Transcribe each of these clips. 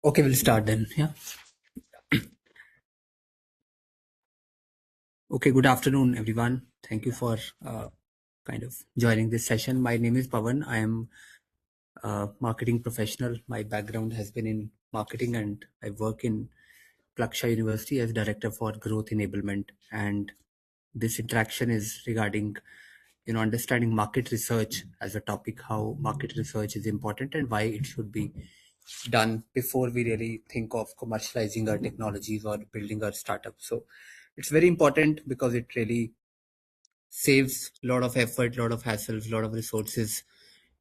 Okay, we'll start then. Yeah. Okay, good afternoon, everyone. Thank you for kind of joining this session. My name is Pawan. I am a marketing professional. My background has been in marketing and I work in Plaksha University as Director for Growth Enablement. And this interaction is regarding, understanding market research as a topic, how market research is important and why it should be done before we really think of commercializing our technologies or building our startup. So it's very important because it really saves a lot of effort, a lot of hassles, a lot of resources,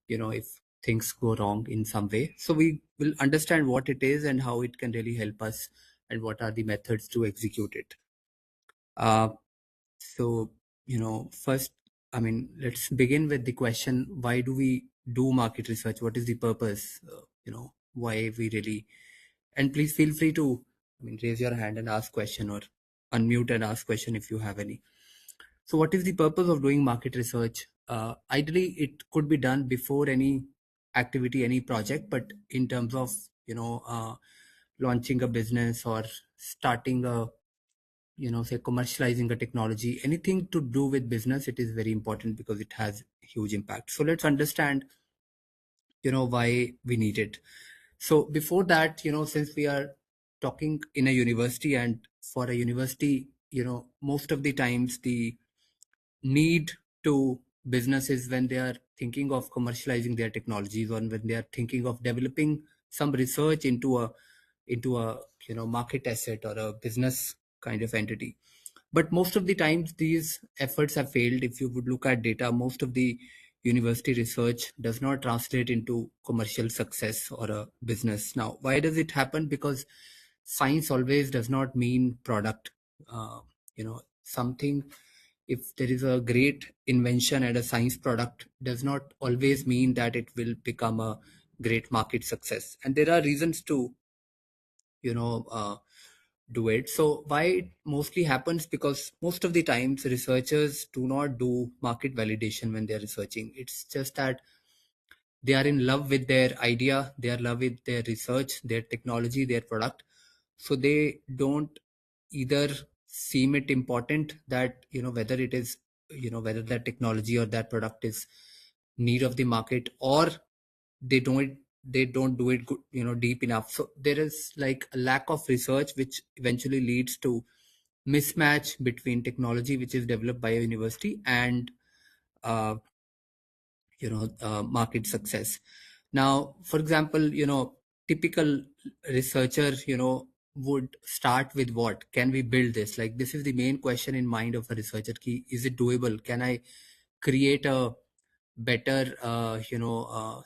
if things go wrong in some way. So we will understand what it is and how it can really help us and what are the methods to execute it. Uh, so, first, let's begin with the question, why do we do market research? What is the purpose? Why we really, and please feel free to, raise your hand and ask question or unmute and ask question if you have any. So what is the purpose of doing market research? Ideally, it could be done before any activity, any project, but in terms of, launching a business or starting a, say commercializing a technology, anything to do with business, it is very important because it has huge impact. So let's understand, why we need it. So before that, since we are talking in a university, and for a university, most of the times the need to businesses when they are thinking of commercializing their technologies or when they are thinking of developing some research into a market asset or a business kind of entity. But most of the times these efforts have failed. If you would look at data, most of the university research does not translate into commercial success or a business. Now, why does it happen? Because science always does not mean product. Something, if there is a great invention and a science product, does not always mean that it will become a great market success. And there are reasons to you know uh, do it. So why it mostly happens, because most of the times researchers do not do market validation when they're researching. It's just that they are in love with their idea, they are in love with their research, their technology, their product. So they don't either seem it important that whether it is whether that technology or that product is need of the market, or they don't do it good, deep enough. So there is like a lack of research which eventually leads to mismatch between technology which is developed by a university and uh, market success. Now, for example, typical researcher would start with, what can we build this, like this is the main question in mind of a researcher. Ki, is it doable? Can I create a better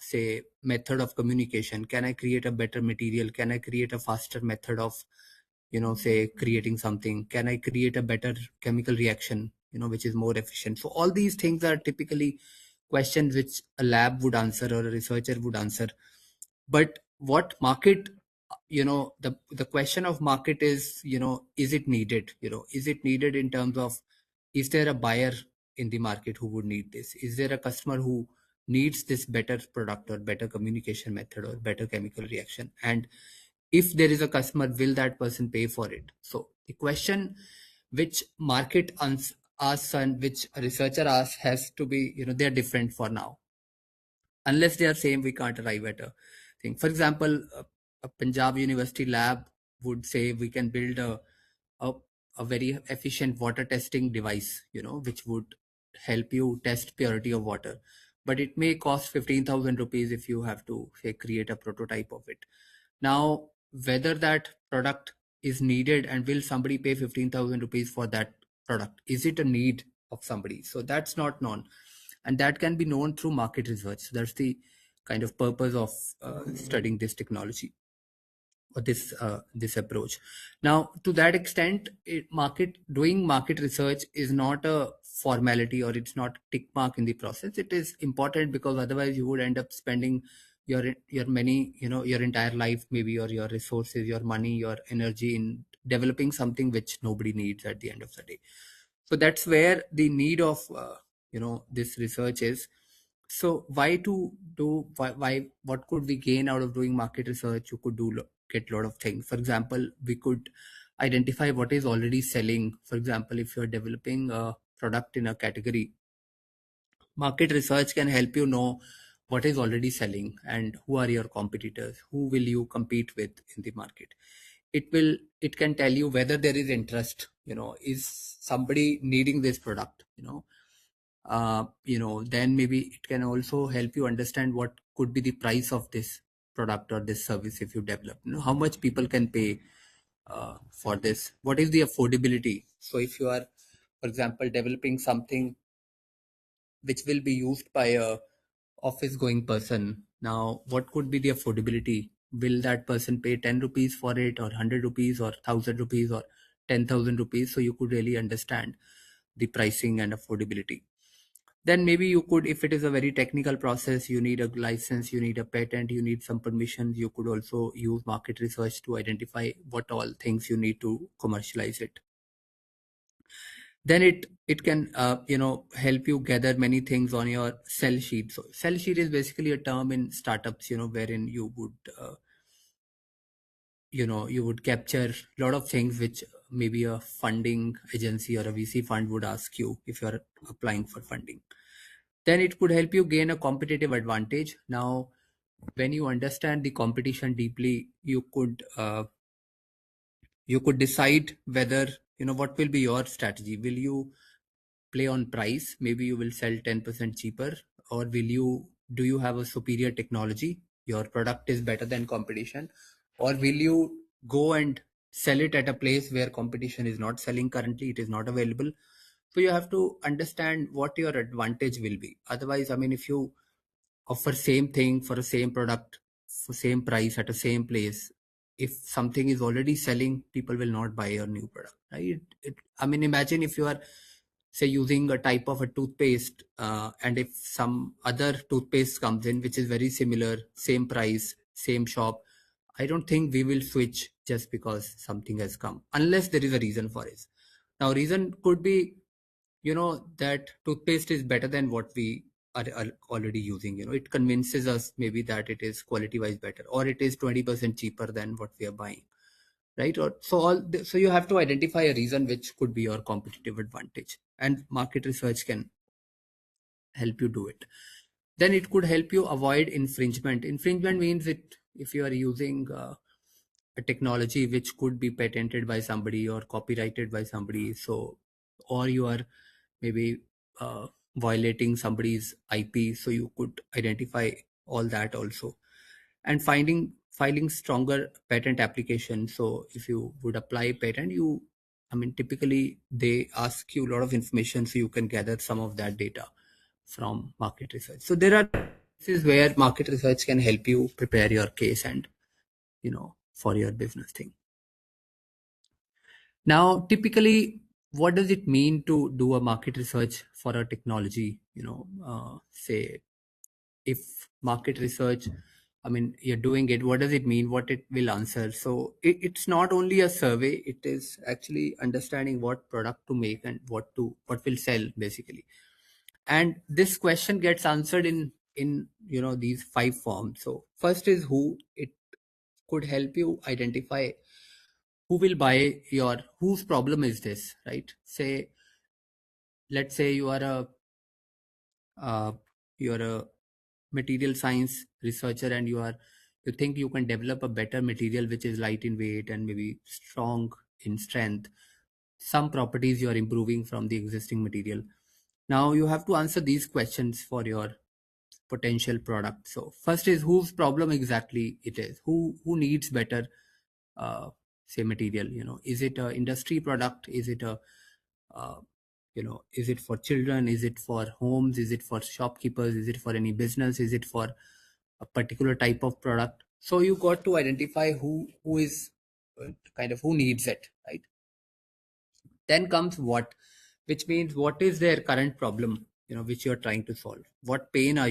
say method of communication? Can I create a better material? Can I create a faster method of say creating something? Can I create a better chemical reaction which is more efficient? So all these things are typically questions which a lab would answer or a researcher would answer. But what market, the question of market is, is it needed? Is it needed in terms of, is there a buyer in the market who would need this? Is there a customer who needs this better product or better communication method or better chemical reaction? And if there is a customer, will that person pay for it? So the question which market asks and which a researcher asks has to be, they're different for now. Unless they are same, we can't arrive at a thing. For example, a Punjab University lab would say we can build a, a very efficient water testing device, which would help you test purity of water. But it may cost 15,000 rupees if you have to, say, create a prototype of it. Now, whether that product is needed and will somebody pay 15,000 rupees for that product? Is it a need of somebody? So that's not known. And that can be known through market research. So that's the kind of purpose of studying this technology or this approach. Now, to that extent, doing market research is not a formality or it's not tick mark in the process. It is important because otherwise you would end up spending your many your entire life, maybe, or your resources, your money, your energy in developing something which nobody needs at the end of the day. So that's where the need of this research is. So why to do why what could we gain out of doing market research? You could get a lot of things. For example, we could identify what is already selling. For example, if you're developing a product in a category, market research can help you know what is already selling and who are your competitors, who will you compete with in the market. It can tell you whether there is interest, is somebody needing this product, then maybe it can also help you understand what could be the price of this product or this service if you develop, how much people can pay for this, what is the affordability. So if you are, for example, developing something which will be used by a office going person, now what could be the affordability? Will that person pay 10 rupees for it, or 100 rupees, or 1000 rupees, or 10,000 rupees? So you could really understand the pricing and affordability. Then maybe you could, if it is a very technical process, you need a license, you need a patent, you need some permissions, you could also use market research to identify what all things you need to commercialize it. Then it can help you gather many things on your sell sheet. So sell sheet is basically a term in startups, wherein you would you would capture a lot of things which maybe a funding agency or a VC fund would ask you if you are applying for funding. Then it could help you gain a competitive advantage. Now when you understand the competition deeply, you could decide whether, what will be your strategy. Will you play on price? Maybe you will sell 10% cheaper, or do you have a superior technology? Your product is better than competition, or will you go and sell it at a place where competition is not selling currently, it is not available. So you have to understand what your advantage will be. Otherwise, I mean, if you offer same thing for a same product for same price at a same place, if something is already selling, people will not buy your new product, right? I mean, imagine if you are, say, using a type of a toothpaste, and if some other toothpaste comes in which is very similar, same price, same shop, I don't think we will switch just because something has come, unless there is a reason for it. Now reason could be, that toothpaste is better than what we are already using. It convinces us maybe that it is quality wise better, or it is 20% cheaper than what we are buying, right? Or so you have to identify a reason which could be your competitive advantage, and market research can help you do it. Then it could help you avoid infringement. Infringement means it if you are using a technology which could be patented by somebody or copyrighted by somebody, so, or you are maybe uh, violating somebody's IP, so you could identify all that also. And filing stronger patent application. So if you would apply patent, I mean, typically they ask you a lot of information, so you can gather some of that data from market research. So this is where market research can help you prepare your case and, for your business thing. Now, typically, what does it mean to do a market research for a technology? Say, if market research, I mean, you're doing it, what does it mean? What it will answer? So it's not only a survey; it is actually understanding what product to make and what will sell, basically. And this question gets answered in these 5 forms. So first is who. It could help you identify who will buy whose problem is this, right? Let's say uh, you're a material science researcher, and you think you can develop a better material which is light in weight and maybe strong in strength, some properties you are improving from the existing material. Now you have to answer these questions for your potential product. So first is whose problem exactly it is, who needs better uh, say material. Is it a industry product? Is it a uh, is it for children? Is it for homes? Is it for shopkeepers? Is it for any business? Is it for a particular type of product? So you got to identify who is who needs it, right? Then comes what, which means what is their current problem, which you're trying to solve. What pain are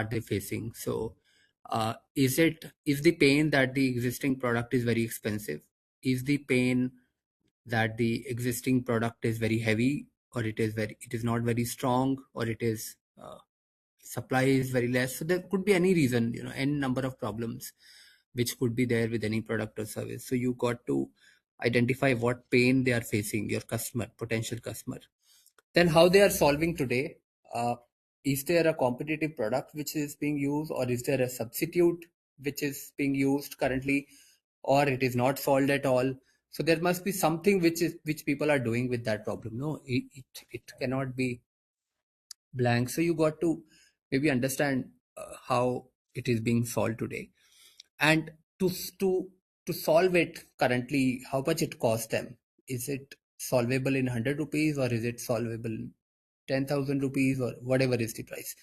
they facing? So is the pain that the existing product is very expensive? Is the pain that the existing product is very heavy, or it is not very strong, or it is supply is very less. So there could be any reason, n number of problems which could be there with any product or service. So you got to identify what pain they are facing, your customer, potential customer. Then how they are solving today. uh, is there a competitive product which is being used, or is there a substitute which is being used currently, or it is not solved at all? So there must be something which people are doing with that problem. No, it cannot be blank. So you got to maybe understand how it is being solved today, and to to to solve it currently, how much it costs them. Is it solvable in 100 rupees, or is it solvable in 10,000 rupees, or whatever is the price?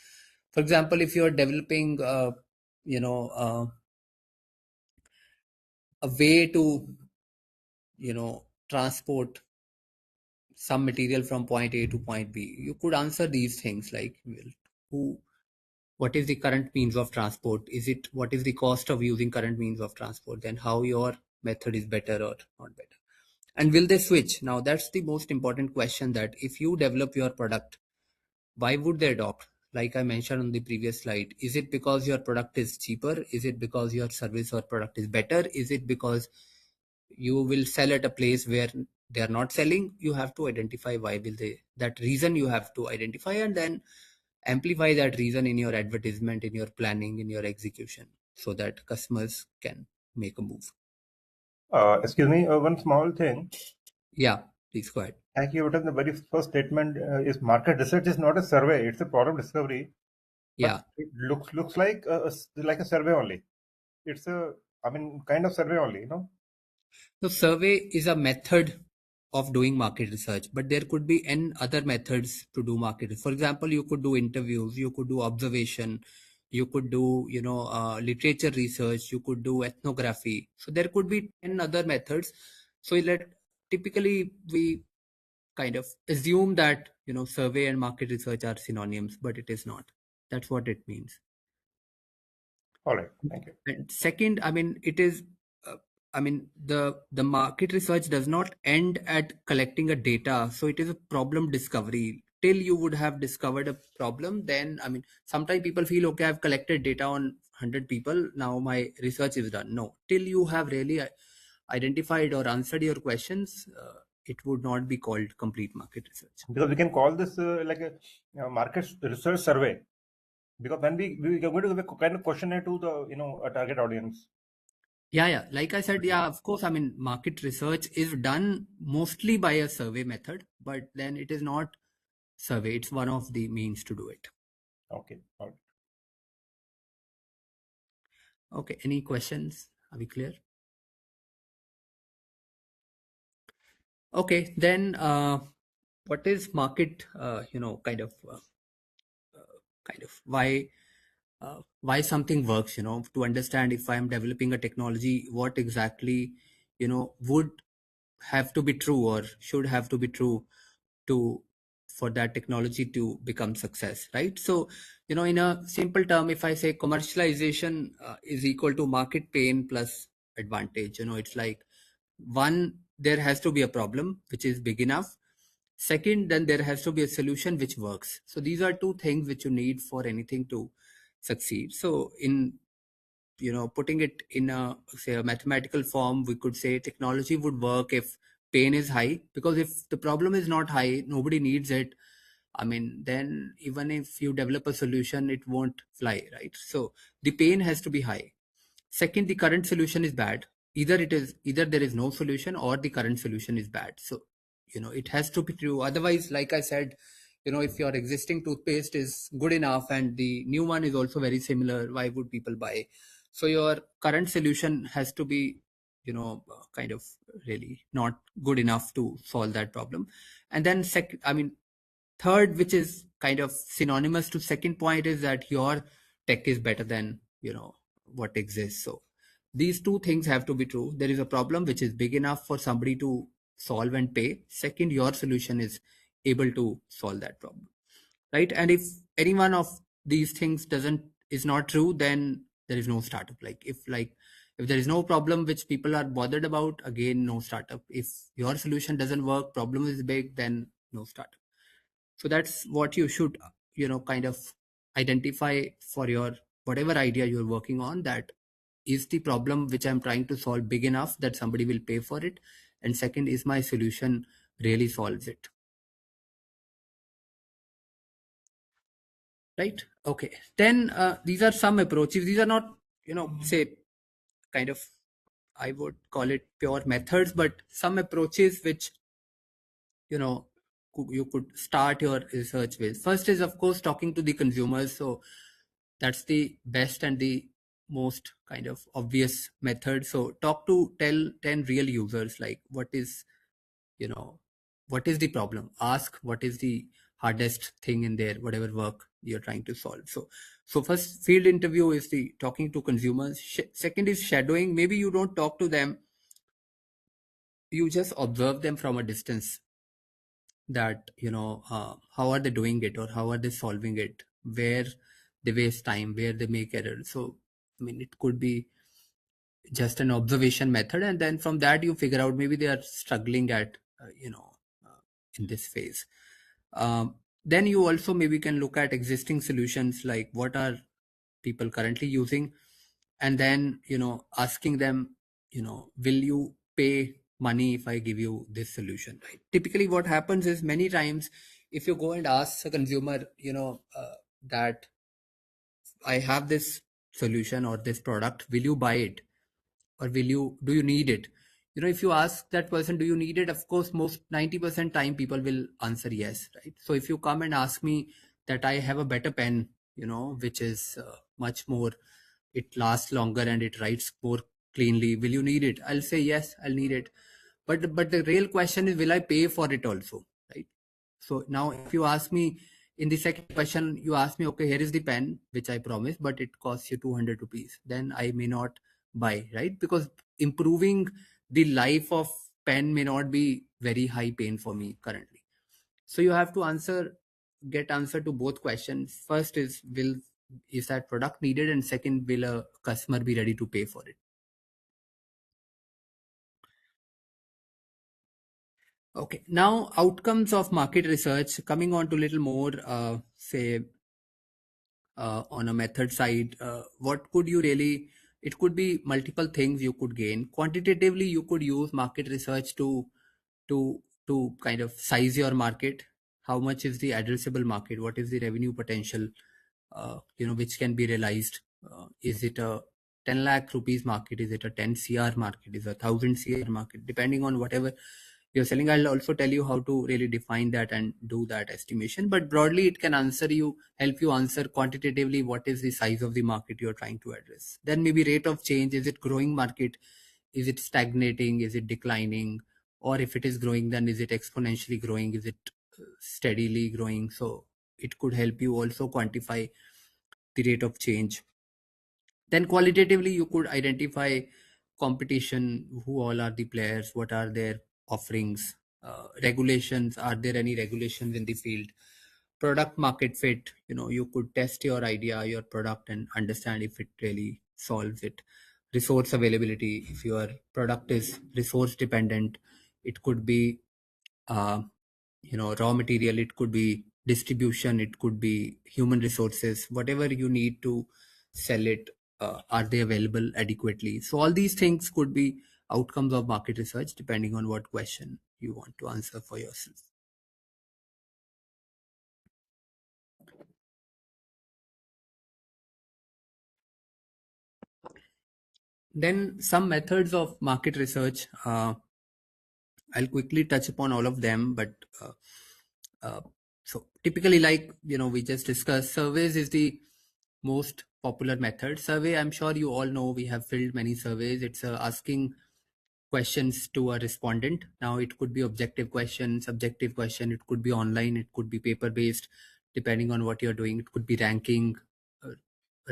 For example, if you are developing you know uh, a way to transport some material from point A to point B, you could answer these things like, well, who what is the current means of transport, what is the cost of using current means of transport, then how your method is better or not better, and will they switch? Now that's the most important question, that if you develop your product, why would they adopt? Like I mentioned on the previous slide, is it because your product is cheaper? Is it because your service or product is better? Is it because you will sell at a place where they are not selling? You have to identify why will they, that reason you have to identify, and then amplify that reason in your advertisement, in your planning, in your execution, so that customers can make a move. Excuse me, one small thing. Yeah, please go ahead. Thank you. The very first statement is market research is not a survey; it's a problem discovery. But Yeah. it looks like like a survey only. It's a, I mean, kind of survey only. So survey is a method of doing market research, but there could be n other methods to do market research. For example, you could do interviews, you could do observation, you could do literature research, you could do ethnography. So there could be n other methods. So let typically we kind of assume that survey and market research are synonyms, but it is not. That's what it means. All right. Thank you. And second, I mean, it is, the market research does not end at collecting a data. So it is a problem discovery. Till you would have discovered a problem, then, I mean, sometimes people feel, okay, I've collected data on 100 people, now my research is done. No, till you have really identified or answered your questions, it would not be called complete market research. Because we can call this like a market research survey. Because when we are going to give a kind of questionnaire to the a target audience. Yeah. Like I said, yeah, of course, I mean, market research is done mostly by a survey method, but then it is not survey. It's one of the means to do it. Okay. All right. Okay. Any questions? Are we clear? Okay. Then, what is market, kind of why something works, to understand if I'm developing a technology, what exactly, would have to be true or should have to be true to for that technology to become success, right? So in a simple term, if I say commercialization is equal to market pain plus advantage, it's like, one, there has to be a problem which is big enough. Second, then there has to be a solution which works. So these are two things which you need for anything to succeed. So in putting it in a, say, a mathematical form, we could say technology would work if pain is high, because if the problem is not high, nobody needs it. I mean, then even if you develop a solution, it won't fly, right? So the pain has to be high. Second, the current solution is bad. Either there is no solution, or the current solution is bad. So it has to be true. Otherwise, like I said, if your existing toothpaste is good enough and the new one is also very similar, why would people buy? So your current solution has to be kind of really not good enough to solve that problem. And then third, which is kind of synonymous to second point, is that your tech is better than what exists. So these two things have to be true. There is a problem which is big enough for somebody to solve and pay. Second, your solution is able to solve that problem, right? And if any one of these things doesn't is not true, then there is no startup. Like, if, like, If there is no problem which people are bothered about, again, no startup. If your solution doesn't work, problem is big, then no startup. So that's what you should, kind of identify for your whatever idea you're working on, that is the problem which I'm trying to solve big enough that somebody will pay for it, and second, is my solution really solves it, right? Okay, then these are some approaches. These are not, say, kind of, I would call it pure methods, but some approaches which, you know you could start your research with. First is, of course, talking to the consumers. So that's the best and the most kind of obvious method. So talk to tell 10 real users, like you know what is the problem, ask what is the hardest thing in there, whatever work you're trying to solve. So first field interview is the talking to consumers. Second is shadowing. Maybe you don't talk to them, you just observe them from a distance, that how are they doing it, or how are they solving it, where they waste time, where they make errors. So I mean, it could be just an observation method, and then from that you figure out maybe they are struggling at in this phase. Then you also maybe can look at existing solutions, like what are people currently using, and then asking them, will you pay money if I give you this solution, right? Typically what happens is, many times, if you go and ask a consumer, that I have this solution or this product, will you buy it, or do you need it? If you ask that person, do you need it, of course, most 90% time people will answer yes, right? So if you come and ask me that I have a better pen, which is much more, it lasts longer and it writes more cleanly, will you need it? I'll say yes, I'll need it. But the real question is, will I pay for it also, right? So now if you ask me, in the second question you ask me, okay, here is the pen which I promised, but it costs you 200 rupees, then I may not buy, right? Because improving the life of pen may not be very high pain for me currently. So you have to get answer to both questions. First is that product needed, and second, will a customer be ready to pay for it? Okay, now outcomes of market research, coming on to little more, say, on a method side, what could you really, it could be multiple things you could gain. Quantitatively, you could use market research to to kind of size your market. How much is the addressable market? What is the revenue potential, which can be realized? Is it a 10 lakh rupees market? Is it a 10 cr market? Is it a 1000 cr market? Depending on whatever you're selling, I'll also tell you how to really define that and do that estimation. But broadly, it can help you answer quantitatively what is the size of the market you're trying to address. Then maybe rate of change. Is it growing market? Is it stagnating? Is it declining? Or if it is growing, then is it exponentially growing? Is it steadily growing? So it could help you also quantify the rate of change. Then qualitatively, you could identify competition, who all are the players, what are their offerings, regulations, are there any regulations in the field, product market fit. You could test your idea, your product, and understand if it really solves it. Resource availability, if your product is resource dependent, it could be uh, raw material, it could be distribution, it could be human resources, whatever you need to sell it, are they available adequately? So all these things could be outcomes of market research, depending on what question you want to answer for yourself. Then some methods of market research, I'll quickly touch upon all of them, but uh, so typically, like we just discussed, surveys is the most popular method. Survey, I'm sure you all know, we have filled many surveys. It's asking questions to a respondent. Now it could be objective question, subjective question, it could be online, it could be paper based, depending on what you're doing. It could be ranking, uh,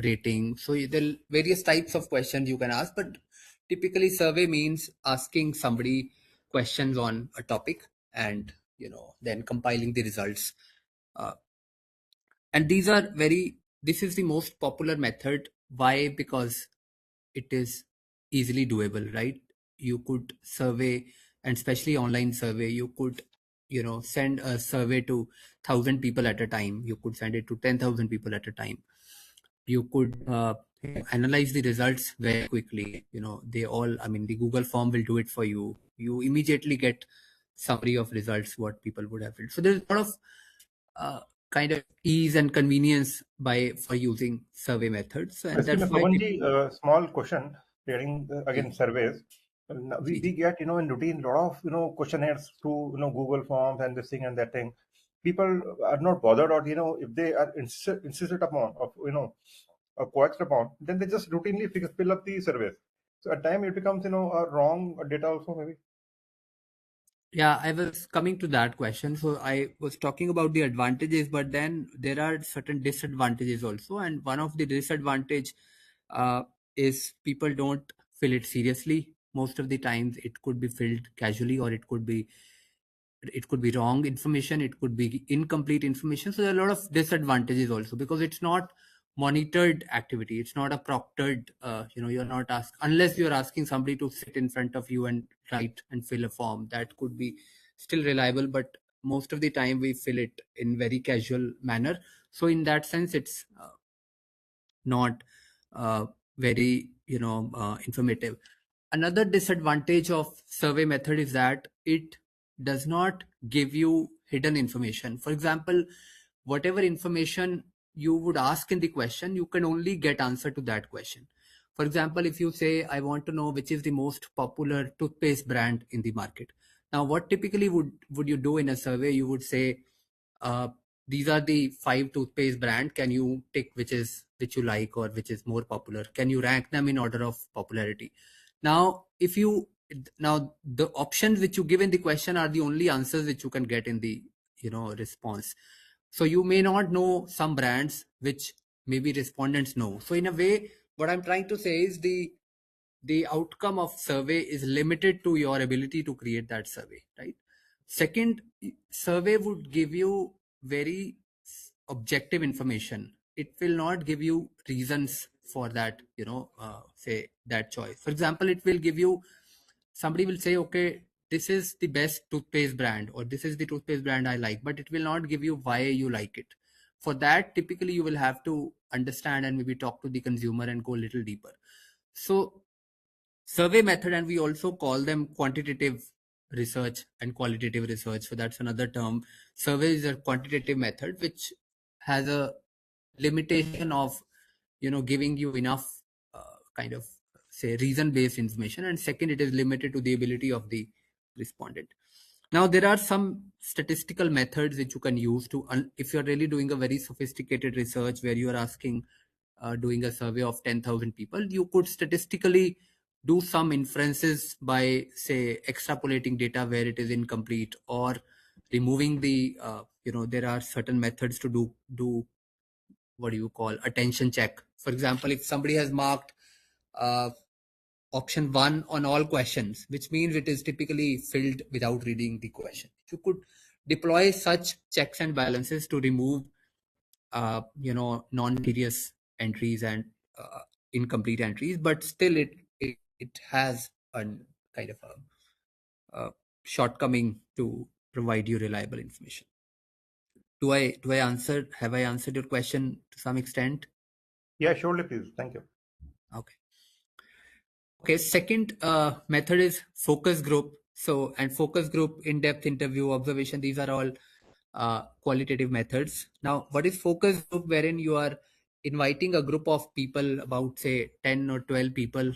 rating. So there are various types of questions you can ask, but typically survey means asking somebody questions on a topic, and then compiling the results. uh, and this is the most popular method. Why? Because it is easily doable, right? You could survey, and especially online survey, you could, send a survey to 1,000 people at a time. You could send it to 10,000 people at a time. You could analyze the results very quickly. They all, I mean, the Google form will do it for you. You immediately get summary of results what people would have filled. So there's a lot of uh, kind of ease and convenience by for using survey methods, and Excuse me, that's why Pawanji, people. small question regarding again See, surveys. see, We see. get in routine lot of questionnaires through Google Forms and this thing and that thing. People are not bothered, or if they are insisted upon of or coaxed upon, then they just routinely fill up the surveys. So at time it becomes a wrong data also maybe. Yeah, I was coming to that question. So I was talking about the advantages, but then there are certain disadvantages also. And one of the disadvantage uh, is people don't fill it seriously. Most of the times, it could be filled casually, or it could be wrong information, it could be incomplete information. So there are a lot of disadvantages also, because it's not monitored activity, it's not a proctored, you're not asked, unless you're asking somebody to sit in front of you and write and fill a form, that could be still reliable. But most of the time we fill it in very casual manner. So in that sense, it's not uh, very informative. Another disadvantage of survey method is that it does not give you hidden information. For example, whatever information you would ask in the question, you can only get answer to that question. For example, if you say, I want to know which is the most popular toothpaste brand in the market. Now, what typically would you do in a survey? You would say, uh, these are the five toothpaste brand. Can you take which you like, or which is more popular? Can you rank them in order of popularity? Now, if you now the options which you give in the question are the only answers which you can get in the response. So you may not know some brands which maybe respondents know. So in a way, what I'm trying to say is the outcome of survey is limited to your ability to create that survey, right? Second, survey would give you very objective information. It will not give you reasons for that, say that choice. For example, it will give you, somebody will say, okay, this is the best toothpaste brand, or this is the toothpaste brand I like, but it will not give you why you like it. For that, typically you will have to understand and maybe talk to the consumer and go a little deeper. So survey method, and we also call them quantitative research and qualitative research, so that's another term. Survey is a quantitative method which has a limitation of giving you enough kind of, say, reason based information, and second, it is limited to the ability of the respondent. Now there are some statistical methods which you can use to if you're really doing a very sophisticated research where you are asking, doing a survey of 10,000 people, you could statistically do some inferences by, say, extrapolating data where it is incomplete, or removing the there are certain methods to do what do you call attention check. For example, if somebody has marked uh, option 1 on all questions, which means it is typically filled without reading the question. You could deploy such checks and balances to remove non-serious entries and uh, incomplete entries, but still it has a kind of a shortcoming to provide you reliable information. Have I answered your question to some extent? Yeah, surely, please. Thank you. Okay. Okay, second method is focus group. So, and focus group, in-depth interview, observation, these are all qualitative methods. Now, what is focus group? Wherein you are inviting a group of people, about say 10 or 12 people,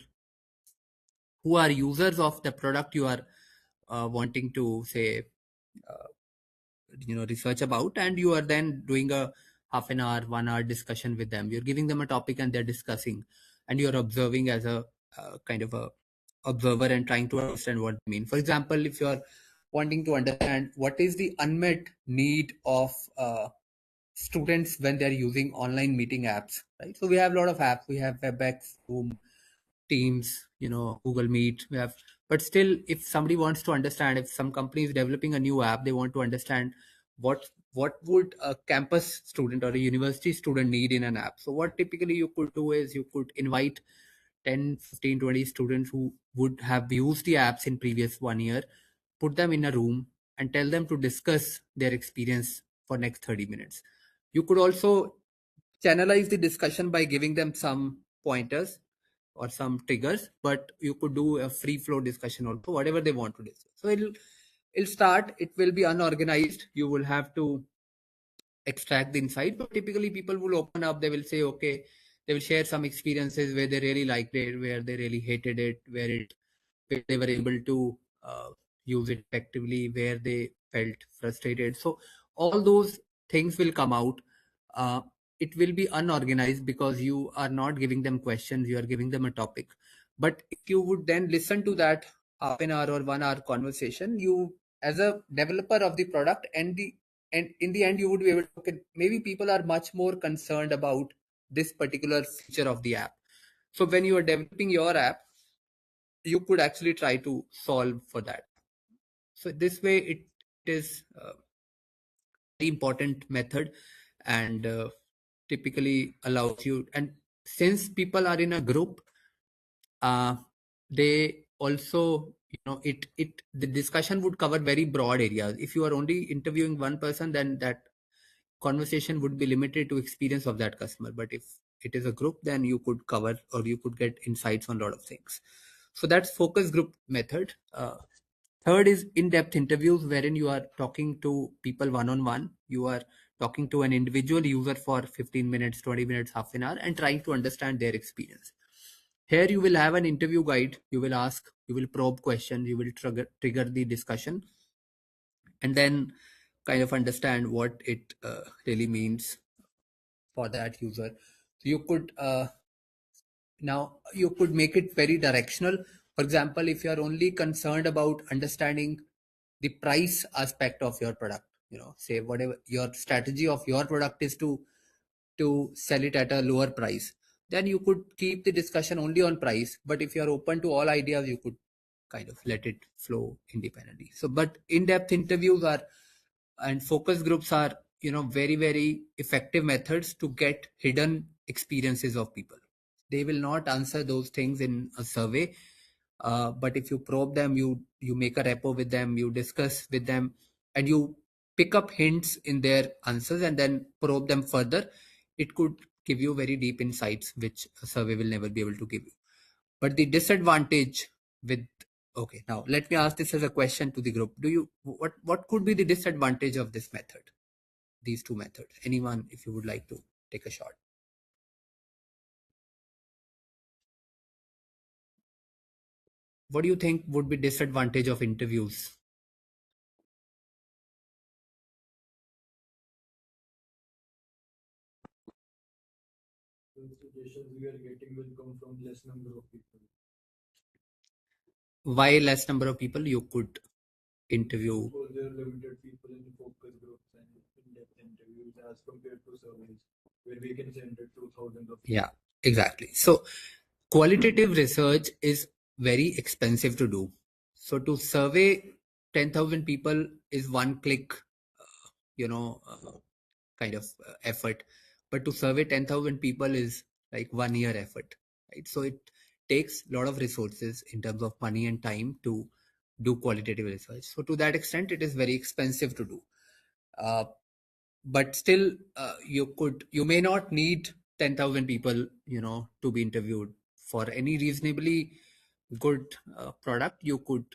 who are users of the product you are wanting to, say, uh, research about, and you are then doing a half an hour, 1 hour discussion with them. You're giving them a topic and they're discussing, and you're observing as a kind of a observer and trying to understand what they mean. For example, if you're wanting to understand what is the unmet need of students when they're using online meeting apps, right? So we have a lot of apps. We have WebEx, Zoom, Teams, Google Meet. We have, but still, if somebody wants to understand, if some company is developing a new app, they want to understand what would a campus student or a university student need in an app. So what typically you could do is you could invite 10, 15, 20 students who would have used the apps in previous 1 year, put them in a room and tell them to discuss their experience for next 30 minutes. You could also channelize the discussion by giving them some pointers or some triggers, but you could do a free flow discussion also, whatever they want to discuss. So it'll start, it will be unorganized. You will have to extract the insight, but typically people will open up, they will say, okay, they will share some experiences where they really liked it, where they really hated it, where they were able to use it effectively, where they felt frustrated. So all those things will come out. uh, it will be unorganized because you are not giving them questions, you are giving them a topic. But if you would then listen to that half an hour or 1 hour conversation, you, as a developer of the product, and in the end you would be able to, okay, maybe people are much more concerned about this particular feature of the app. So when you are developing your app, you could actually try to solve for that. So this way it is a very important method, and typically allows you, and since people are in a group, uh, they also, it the discussion would cover very broad areas. If you are only interviewing one person, then that conversation would be limited to experience of that customer. But if it is a group, then you could cover, or you could get insights on a lot of things. So that's focus group method. Third is in-depth interviews, wherein you are talking to people one-on-one. You are talking to an individual user for 15 minutes, 20 minutes, half an hour, and trying to understand their experience. Here you will have an interview guide. You will ask, you will probe questions, you will trigger the discussion, and then kind of understand what it really means for that user. So you could now you could make it very directional. For example, if you are only concerned about understanding the price aspect of your product, say whatever your strategy of your product is to sell it at a lower price, then you could keep the discussion only on price. But if you are open to all ideas, you could kind of let it flow independently. So, but in-depth interviews are, and focus groups are, very, very effective methods to get hidden experiences of people. They will not answer those things in a survey, but if you probe them, you make a rapport with them, you discuss with them, and you pick up hints in their answers and then probe them further. It could give you very deep insights which a survey will never be able to give you. But the disadvantage with, okay, now let me ask this as a question to the group. Do you, what could be the disadvantage of this method, these two methods? Anyone, if you would like to take a shot? What do you think would be disadvantage of interviews? Why less number of people you could interview? Yeah, exactly. So qualitative research is very expensive to do. So to survey 10,000 people is one click, you know, uh, kind of effort. But to survey 10,000 people is like 1 year effort, right? So it takes a lot of resources in terms of money and time to do qualitative research. So to that extent, it is very expensive to do. Uh, but still, you may not need 10,000 people, to be interviewed. For any reasonably good product, you could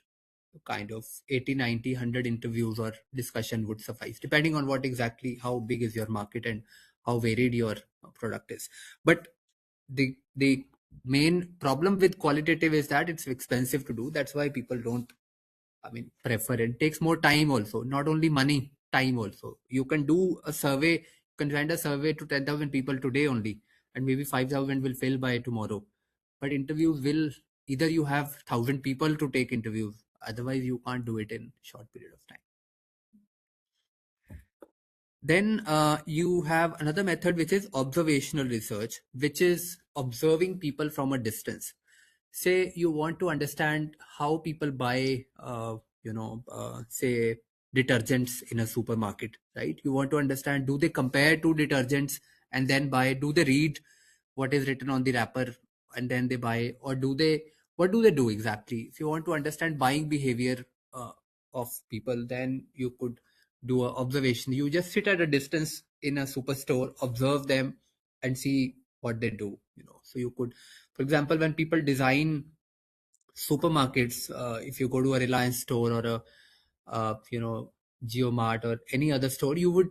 kind of 80, 90, 100 interviews or discussion would suffice, depending on what exactly, how big is your market and how varied your product is. But the main problem with qualitative is that it's expensive to do. That's why people don't, I mean, prefer it. It takes more time also, not only money, time also. You can do a survey, you can send a survey to 10,000 people today only, and maybe 5,000 will fail by tomorrow. But interviews will, either you have 1,000 people to take interviews, otherwise you can't do it in short period of time. Then you have another method, which is observational research, which is observing people from a distance. Say you want to understand how people buy, say detergents in a supermarket, right? You want to understand, do they compare two detergents and then buy? Do they read what is written on the wrapper? and then they buy, or do they, what do they do exactly? If you want to understand buying behavior uh, of people, then you could do an observation. You just sit at a distance in a superstore, observe them, and see what they do. So you could, for example, when people design supermarkets, if you go to a Reliance store or a Geomart or any other store, you would,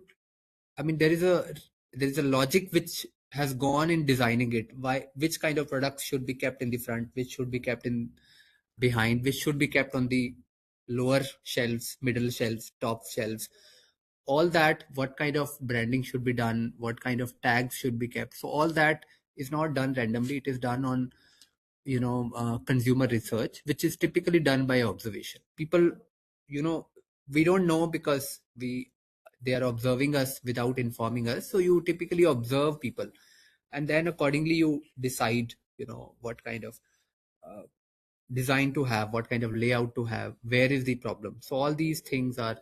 I mean, there is a logic which has gone in designing it. Why, which kind of products should be kept in the front, which should be kept in behind, which should be kept on the lower shelves, middle shelves, top shelves. All that, what kind of branding should be done, what kind of tags should be kept. So all that is not done randomly. It is done on consumer research, which is typically done by observation. People, you know we don't know because they are observing us without informing us. So you typically observe people, and then accordingly you decide what kind of uh, design to have, what kind of layout to have, where is the problem. So all these things are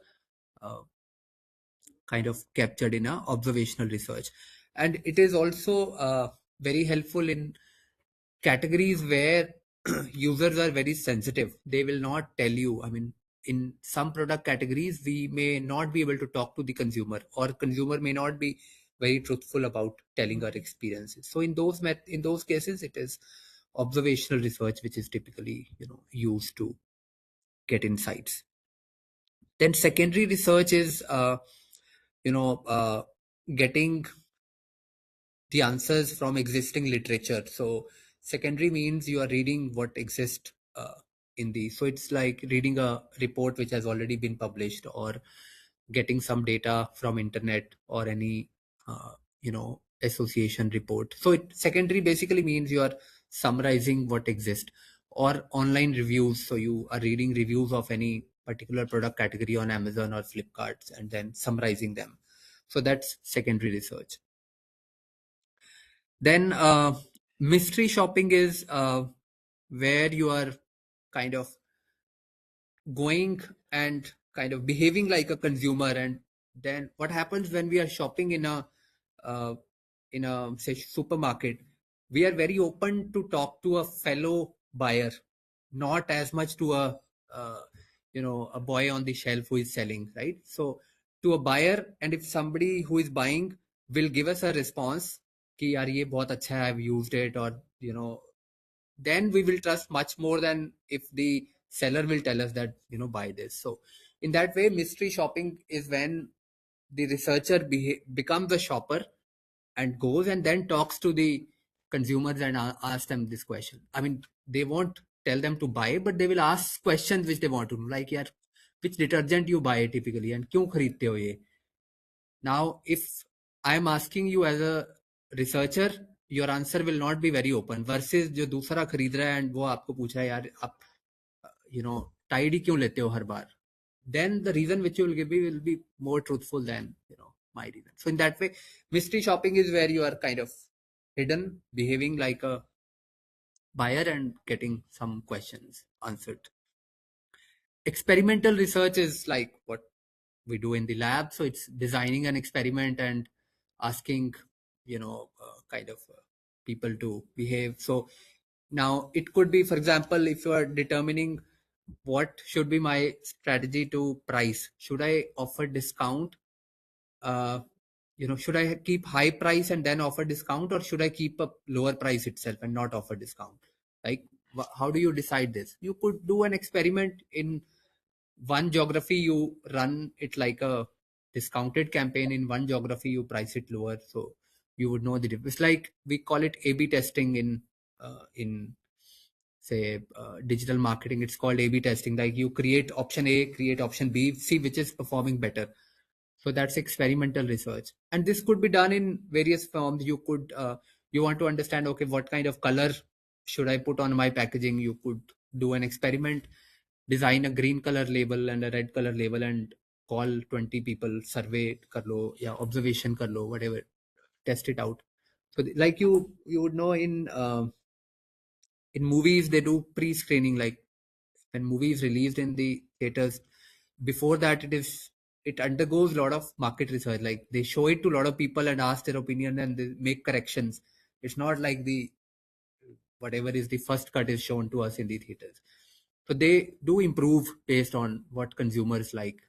uh, kind of captured in a observational research. And it is also very helpful in categories where users are very sensitive. They will not tell you. I mean, in some product categories, we may not be able to talk to the consumer, or consumer may not be very truthful about telling our experiences. So in those cases, it is observational research which is typically used to get insights. Then secondary research is you know uh, getting the answers from existing literature. So secondary means you are reading what exists in the. So it's like reading a report which has already been published, or getting some data from internet, or any association report. So secondary basically means you are summarizing what exists, or online reviews. So you are reading reviews of any particular product category on Amazon or Flipkart, and then summarizing them. So that's secondary research. Then mystery shopping is where you are kind of going and kind of behaving like a consumer. And then what happens when we are shopping uh, in a say supermarket, we are very open to talk to a fellow buyer, not as much to uh, a boy on the shelf who is selling, right? So to a buyer, and if somebody who is buying will give us a response कि यार ये बहुत अच्छा है, I've used it, or then we will trust much more than if the seller will tell us that buy this. So in that way, mystery shopping is when the researcher becomes a shopper, and goes and then talks to the consumers and ask them this question. I mean, they won't tell them to buy, but they will ask questions which they want to know, like, yeah, which detergent you buy typically, and क्यों खरीदते हो ये. Now, if I am asking you as a researcher, your answer will not be very open. Versus जो दूसरा खरीद रहा है and वो आपको पूछ रहा है यार आप टाइड ही क्यों लेते हो हर बार. Then the reason which you will give me will be more truthful than my reason. So in that way, mystery shopping is where you are kind of hidden, behaving like a buyer, and getting some questions answered. Experimental research is like what we do in the lab. So it's designing an experiment and asking kind of people to behave. So now it could be, for example, if you are determining what should be my strategy to price, should I offer discount, uh, should I keep high price and then offer discount, or should I keep a lower price itself and not offer discount? Like, how do you decide this? You could do an experiment in one geography, you run it like a discounted campaign. In one geography, you price it lower, so you would know the difference. It's like we call it A/B testing in say digital marketing. It's called A/B testing. Like you create option A, create option B, see which is performing better. So that's experimental research, and this could be done in various forms. You could you want to understand, okay, what kind of color should I put on my packaging? You could do an experiment, design a green color label and a red color label, and call 20 people, survey kar lo, yeah, observation kar lo, whatever, test it out. So like you would know in movies they do pre-screening. Like when movie is released in the theaters, before that it undergoes a lot of market research. Like they show it to a lot of people and ask their opinion, and they make corrections. It's not like the whatever is the first cut is shown to us in the theaters. So they do improve based on what consumers like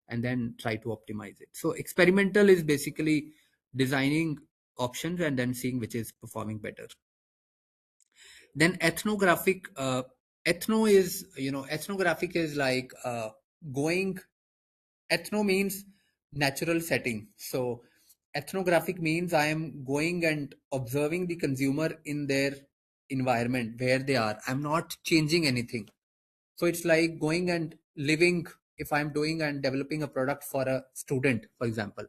and then try to optimize it. So experimental is basically designing options and then seeing which is performing better. Then ethnographic, ethnographic is like going. Ethno means natural setting. So ethnographic means I am going and observing the consumer in their environment where they are. I'm not changing anything. So it's like going and living. If I'm doing and developing a product for a student, for example,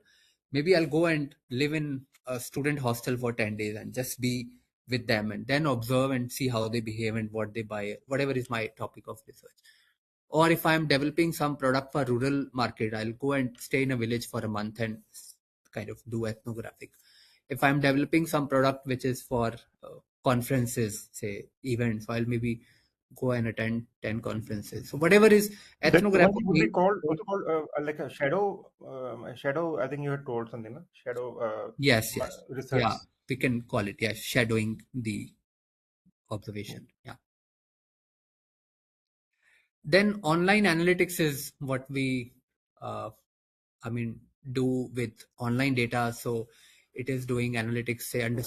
maybe I'll go and live in a student hostel for 10 days and just be with them and then observe and see how they behave and what they buy, whatever is my topic of research. Or if I'm developing some product for rural market, I'll go and stay in a village for a month and kind of do ethnographic. If I'm developing some product which is for conferences, say events, I'll maybe go and attend 10 conferences. So whatever is That one ethnographic would be means. called also called like a shadow. I think you had told something, no? Shadow Yes, yes. research. Yeah, we can call it, yeah, shadowing the observation. Yeah. Then online analytics is what we, uh, I mean, do with online data. So it is doing analytics, say, under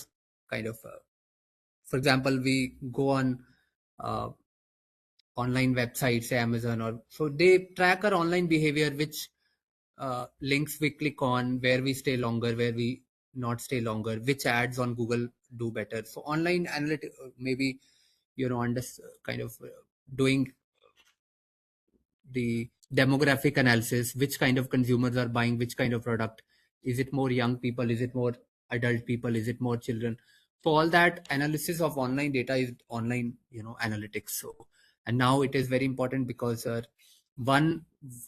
kind of, for example, we go on uh, online websites, say Amazon, or so they track our online behavior, which links we click on, where we stay longer, where we not stay longer, which ads on Google do better. So online analytics, maybe under kind of doing the demographic analysis, which kind of consumers are buying which kind of product. Is it more young people, is it more adult people, is it more children? So all that analysis of online data is online analytics. So and now it is very important because one,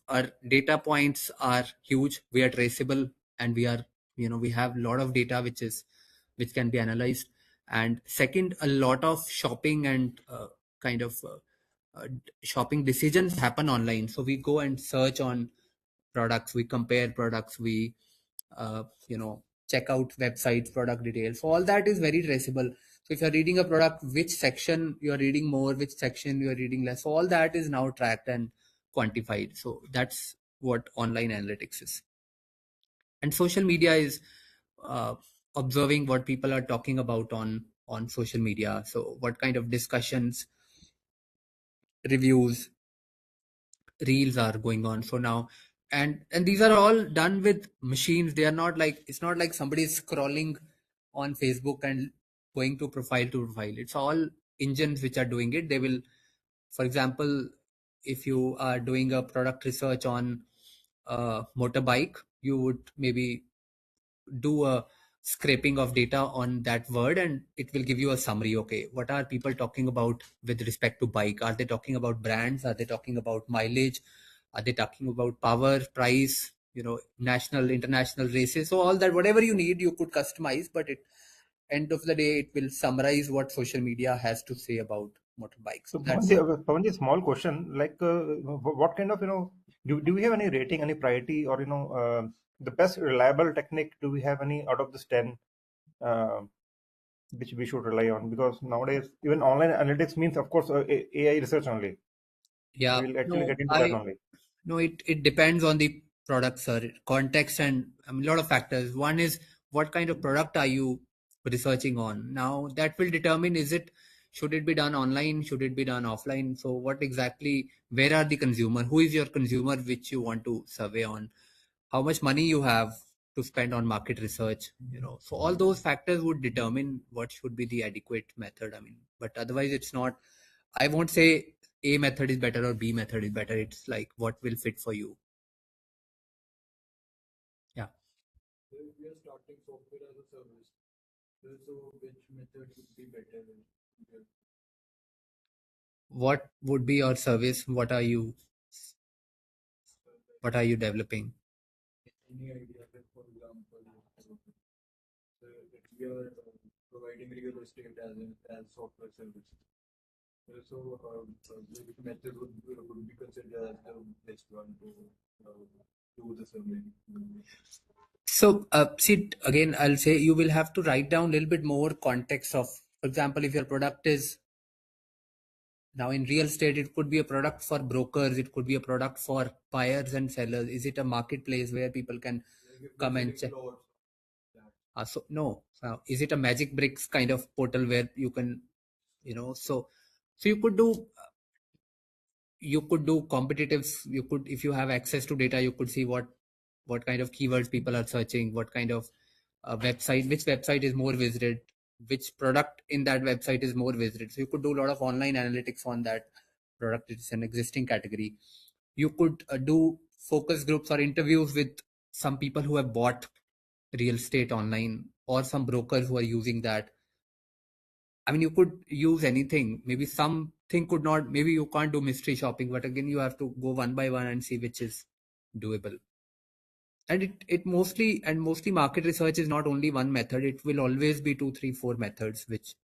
our data points are huge, we are traceable, and we are we have a lot of data which can be analyzed. And second, a lot of shopping and kind of shopping decisions happen online. So we go and search on products, we compare products, we check out websites, product details. So all that is very traceable. So if you're reading a product, which section you're reading more, which section you're reading less, so all that is now tracked and quantified. So that's what online analytics is. And social media is uh, observing what people are talking about on social media. So what kind of discussions, reviews, reels are going on. So now, and these are all done with machines. They are not like, it's not like somebody is scrolling on Facebook and going to profile. It's all engines which are doing it. They will, for example, if you are doing a product research on a motorbike, you would maybe do a scraping of data on that word and it will give you a summary. Okay, what are people talking about with respect to bike? Are they talking about brands? Are they talking about mileage? Are they talking about power, price, national, international races? So all that, whatever you need, you could customize, but at end of the day, it will summarize what social media has to say about motorbikes. So So that's. Pawanji, small question, like what kind of do we have any rating, any priority, or the best reliable technique? Do we have any out of this 10 uh, which we should rely on? Because nowadays even online analytics means, of course, AI research only. Yeah, We'll actually no, get into that only. it depends on the product, sir. Context and a lot of factors. One is what kind of product are you researching on? Now that will determine, should it be done online? Should it be done offline? So what exactly, where are the consumer? Who is your consumer which you want to survey on? How much money you have to spend on market research? So all those factors would determine what should be the adequate method. But otherwise it's not, I won't say A method is better or B method is better. It's like what will fit for you. Yeah. What would be your service? What are you developing? So, see, again, I'll say you will have to write down a little bit more context of, for example, if your product is Now in real estate, it could be a product for brokers, it could be a product for buyers and sellers. Is it a marketplace where people can come and check? So no. Is it a magic bricks kind of portal where you can, so you could do competitives. You could, if you have access to data, you could see what kind of keywords people are searching, what kind of website, which website is more visited, which product in that website is more visited. So you could do a lot of online analytics on that product. It's an existing category. You could do focus groups or interviews with some people who have bought real estate online, or some brokers who are using that. I mean, you could use anything. Maybe something could not, maybe you can't do mystery shopping, but again, you have to go one by one and see which is doable. And mostly market research is not only one method. It will always be two, three, four methods which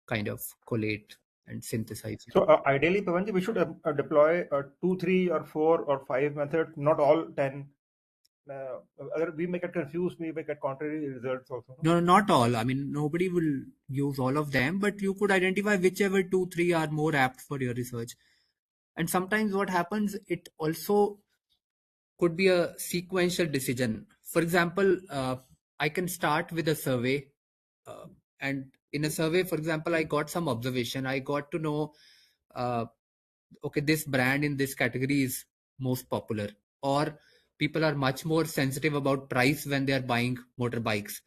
kind of collate and synthesize. So ideally, Pawanji, we should deploy two, three, or four, or five methods, not all 10. We may get confused, we may get contrary results also. No, not all. I mean, nobody will use all of them, but you could identify whichever two, three are more apt for your research. And sometimes what happens, it also could be a sequential decision. For example, I can start with a survey, uh, and in a survey, for example, I got some observation. I got to know, uh, okay, this brand in this category is most popular, or people are much more sensitive about price when they are buying motorbikes.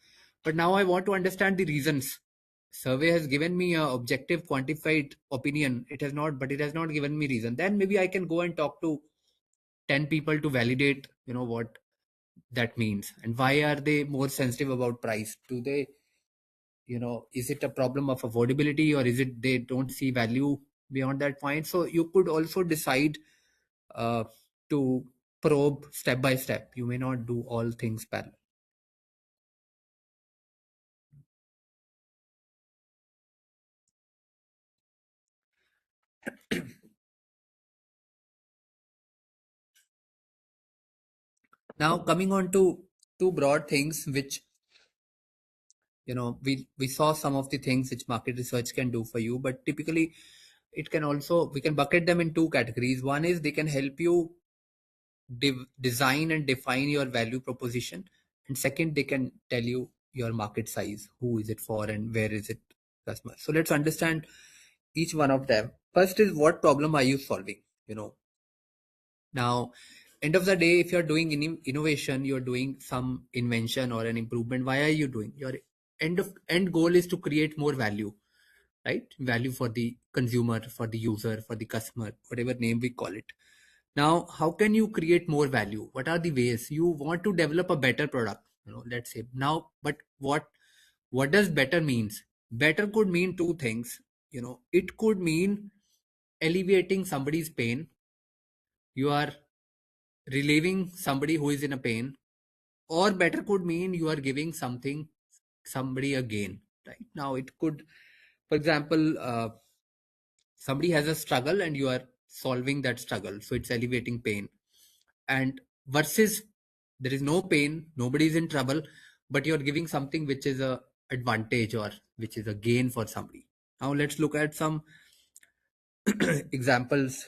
But now I want to understand the reasons. Survey has given me a objective, quantified opinion. It has not, but it has not given me reason. Then maybe I can go and talk to 10 people to validate, what that means and why are they more sensitive about price. Do they, is it a problem of affordability, or is it they don't see value beyond that point? So you could also decide uh, to probe step by step. You may not do all things parallel. Now coming on to two broad things which, we saw some of the things which market research can do for you, but typically it can also, we can bucket them in two categories. One is they can help you design and define your value proposition, and second, they can tell you your market size, who is it for and where is it customer. So let's understand each one of them. First is, what problem are you solving? Now, end of the day, if you're doing innovation, you're doing some invention or an improvement. Why are you doing? Your end goal is to create more value, right? Value for the consumer, for the user, for the customer, whatever name we call it. Now, how can you create more value? What are the ways? You want to develop a better product, let's say. Now, but what does better means? Better could mean two things. It could mean alleviating somebody's pain. You are relieving somebody who is in a pain, or better could mean you are giving somebody a gain. Right now, it could, for example, somebody has a struggle and you are solving that struggle, so it's alleviating pain. And versus, there is no pain, nobody is in trouble, but you're giving something which is a advantage or which is a gain for somebody. Now let's look at some examples,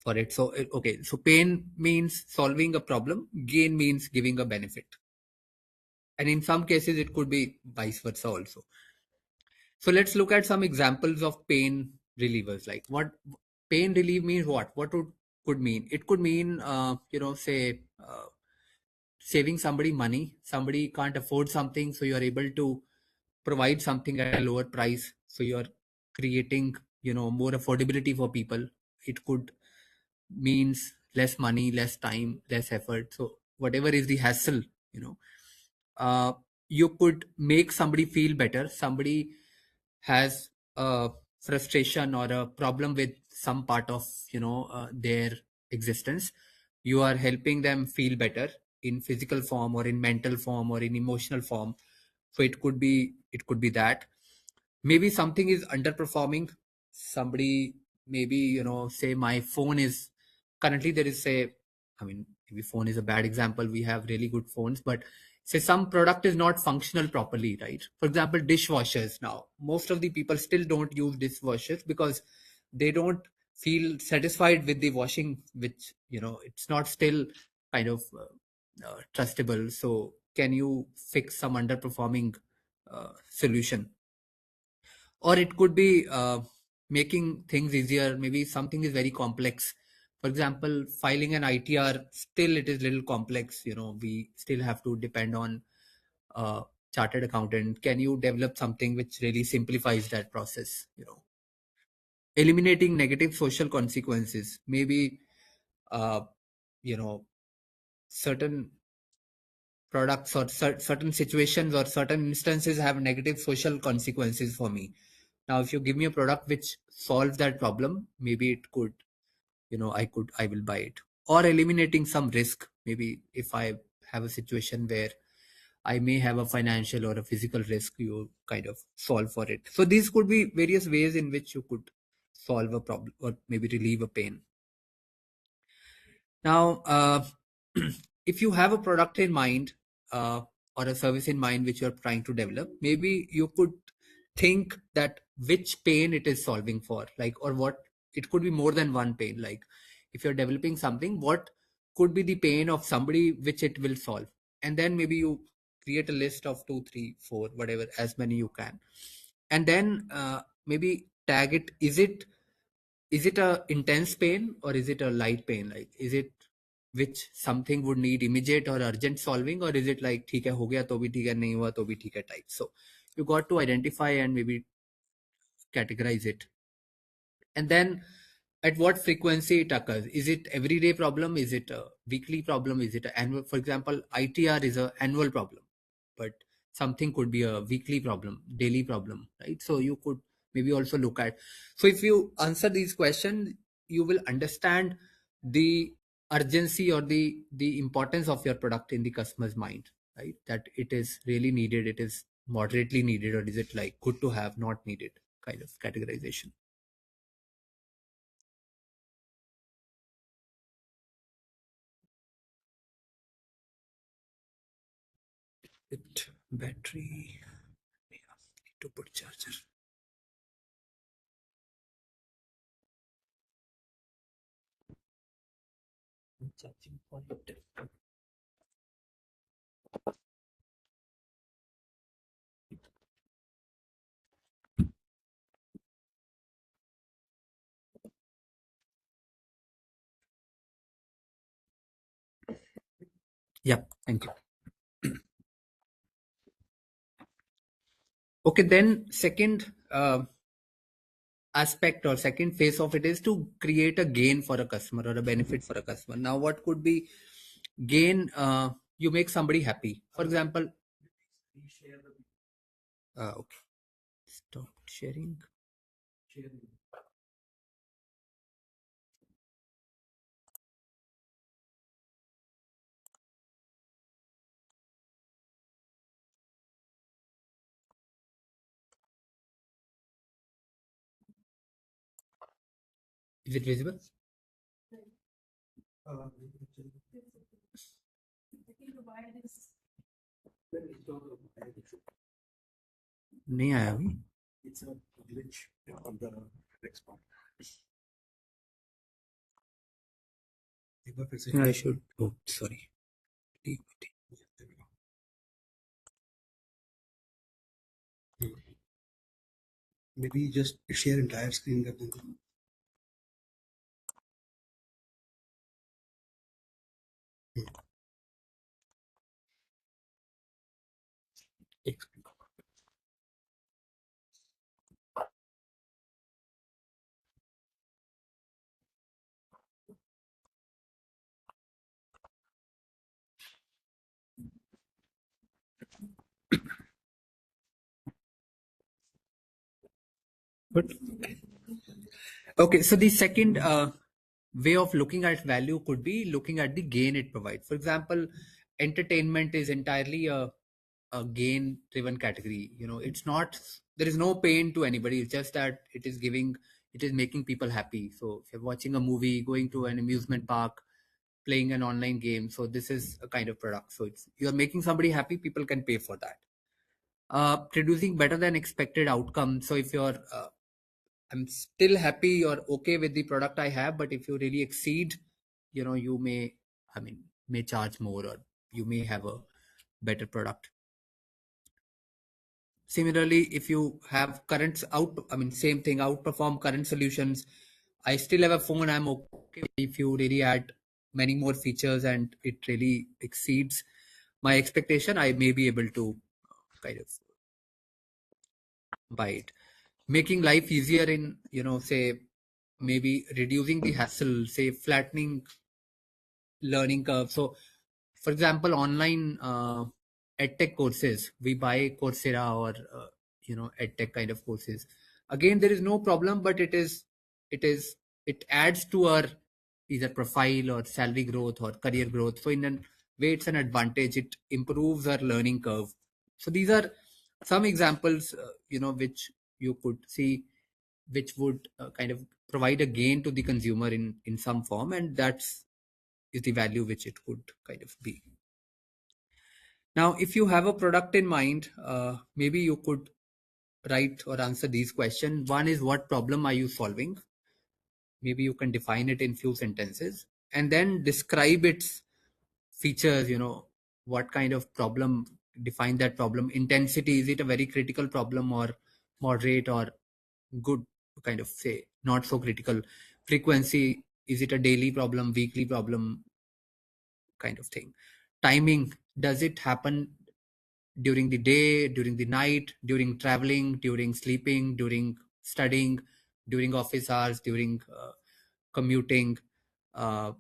for it. So okay, so pain means solving a problem, gain means giving a benefit, and in some cases it could be vice versa also. So let's look at some examples of pain relievers. Like, what pain relief means, what would could mean? It could mean, say, saving somebody money. Somebody can't afford something, so you are able to provide something at a lower price. So you are creating, more affordability for people. It could means less money, less time, less effort. So whatever is the hassle, you know, uh, you could make somebody feel better. Somebody has a frustration or a problem with some part of, their existence. You are helping them feel better in physical form or in mental form or in emotional form. So it could be that. Maybe something is underperforming. Somebody, maybe, say my phone is currently, there is, say, I mean, maybe phone is a bad example, we have really good phones, but say some product is not functional properly, right? For example, dishwashers. Now most of the people still don't use dishwashers because they don't feel satisfied with the washing, which it's not still kind of trustable. So can you fix some underperforming solution? Or it could be making things easier. Maybe something is very complex. For example, filing an ITR, still it is little complex. We still have to depend on uh, chartered accountant. Can you develop something which really simplifies that process? Eliminating negative social consequences. Maybe uh, you know certain products or certain situations or certain instances have negative social consequences for me. Now, if you give me a product which solves that problem, maybe it could, I will buy it. Or eliminating some risk. Maybe if I have a situation where I may have a financial or a physical risk, you kind of solve for it. So these could be various ways in which you could solve a problem or maybe relieve a pain. Now, if you have a product in mind or a service in mind which you're trying to develop, maybe you could think that which pain it is solving for, like, or what it could be more than one pain. Like, if you're developing something, what could be the pain of somebody which it will solve? And then maybe you create a list of two, three, four, whatever, as many you can. And then maybe tag it. Is it a intense pain or is it a light pain? Like, is it which something would need immediate or urgent solving, or is it like ठीक है हो गया तो भी ठीक है नहीं हुआ तो भी ठीक है type? So you got to identify and maybe categorize it. And then at what frequency it occurs? Is it everyday problem? Is it a weekly problem? Is it an annual? For example, ITR is an annual problem, but something could be a weekly problem, daily problem, right? So you could maybe also look at. So if you answer these questions, you will understand the urgency or the importance of your product in the customer's mind, right? That it is really needed, it is moderately needed, or is it like good to have, not needed kind of categorization. It battery. Yeah, need to put charger. Charging point. Yeah, thank you. Okay, then second aspect or second phase of it is to create a gain for a customer or a benefit for a customer. Now, what could be gain? You make somebody happy. For example, okay, stop sharing. Is it visible? नहीं आया अभी. It's a glitch on the next part. I should. Oh, sorry. Maybe just share entire screen कर देंगे. Good. Okay, so the second way of looking at value could be looking at the gain it provides. For example, entertainment is entirely a gain driven category. It's not, there is no pain to anybody. It's just that it is making people happy. So if you're watching a movie, going to an amusement park, playing an online game, so this is a kind of product. So you're making somebody happy, people can pay for that. Producing better than expected outcome. So if you're I'm still happy or okay with the product I have, but if you really exceed, you may, I mean, may charge more, or you may have a better product. Similarly, if you have current I mean, same thing, outperform current solutions. I still have a phone. I'm okay. If you really add many more features and it really exceeds my expectation, I may be able to kind of buy it. Making life easier in, say, maybe reducing the hassle, say, flattening learning curve. So, for example, online edtech courses, we buy Coursera or edtech kind of courses. Again, there is no problem, but it is it adds to our either profile or salary growth or career growth. So in a way, it's an advantage. It improves our learning curve. So these are some examples, which you could see, which would kind of provide a gain to the consumer in some form, and that's is the value which it could kind of be. Now, if you have a product in mind, maybe you could write or answer these questions. One is, what problem are you solving? Maybe you can define it in few sentences, and then describe its features. What kind of problem, define that problem. Intensity, is it a very critical problem, or moderate, or good, kind of say not so critical. Frequency, is it a daily problem, weekly problem, kind of thing. Timing, does it happen during the day, during the night, during traveling, during sleeping, during studying, during office hours, during commuting? uh,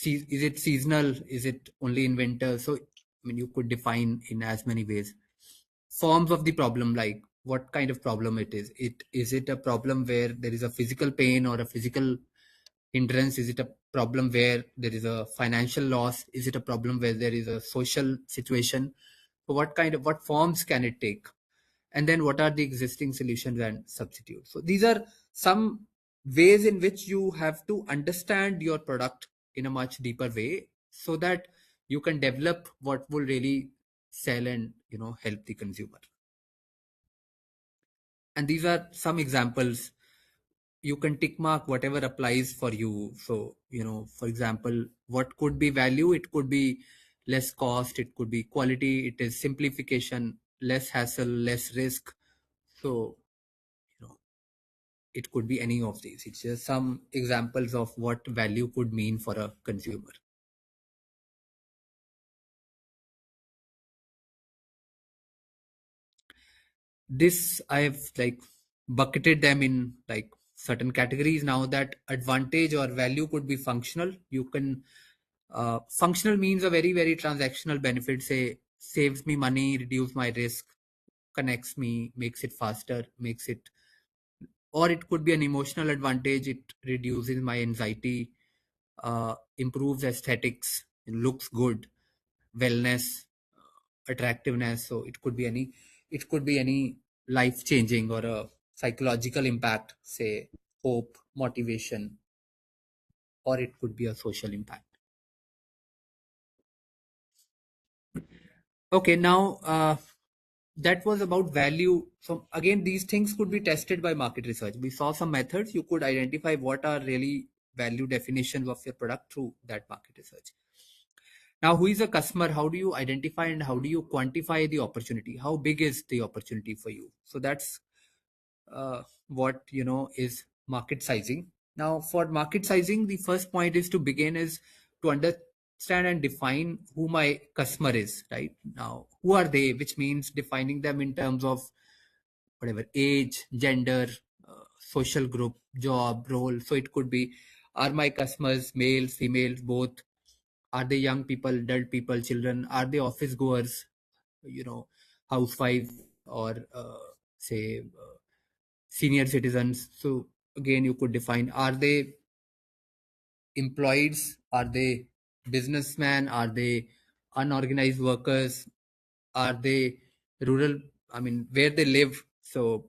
is it seasonal, is it only in winter? So, I mean, you could define in as many ways. Forms of the problem, like what kind of problem it is. Is it a problem where there is a physical pain or a physical hindrance? Is it a problem where there is a financial loss? Is it a problem where there is a social situation? So what forms can it take? And then what are the existing solutions and substitutes? So these are some ways in which you have to understand your product in a much deeper way, so that you can develop what will really sell and help the consumer. And these are some examples. You can tick mark whatever applies for you. So, for example, what could be value? It could be less cost, it could be quality, it is simplification, less hassle, less risk. So, you know, it could be any of these. It's just some examples of what value could mean for a consumer. This I've like bucketed them in like certain categories. Now, that advantage or value could be functional. You can functional means a very, very transactional benefit. Say, saves me money, reduce my risk, connects me, makes it faster, makes it. Or it could be an emotional advantage. It reduces my anxiety, improves aesthetics, looks good, wellness, attractiveness. So it could be any. It could be any life changing or a psychological impact. Say, hope, motivation, or it could be a social impact. Okay, now that was about value. So again, these things could be tested by market research. We saw some methods. You could identify what are really value definitions of your product through that market research. Now, who is a customer? How do you identify and how do you quantify the opportunity? How big is the opportunity for you? So that's what is market sizing. Now, for market sizing, the first point is to begin is to understand and define who my customer is. Right now, who are they? Which means defining them in terms of whatever age, gender, social group, job, role. So it could be, are my customers males, females, both? Are they young people, adult people, children? Are they office goers, you know, housewives, or say senior citizens? So again, you could define, are they employees? Are they businessmen? Are they unorganized workers? Are they rural? I mean, where they live. So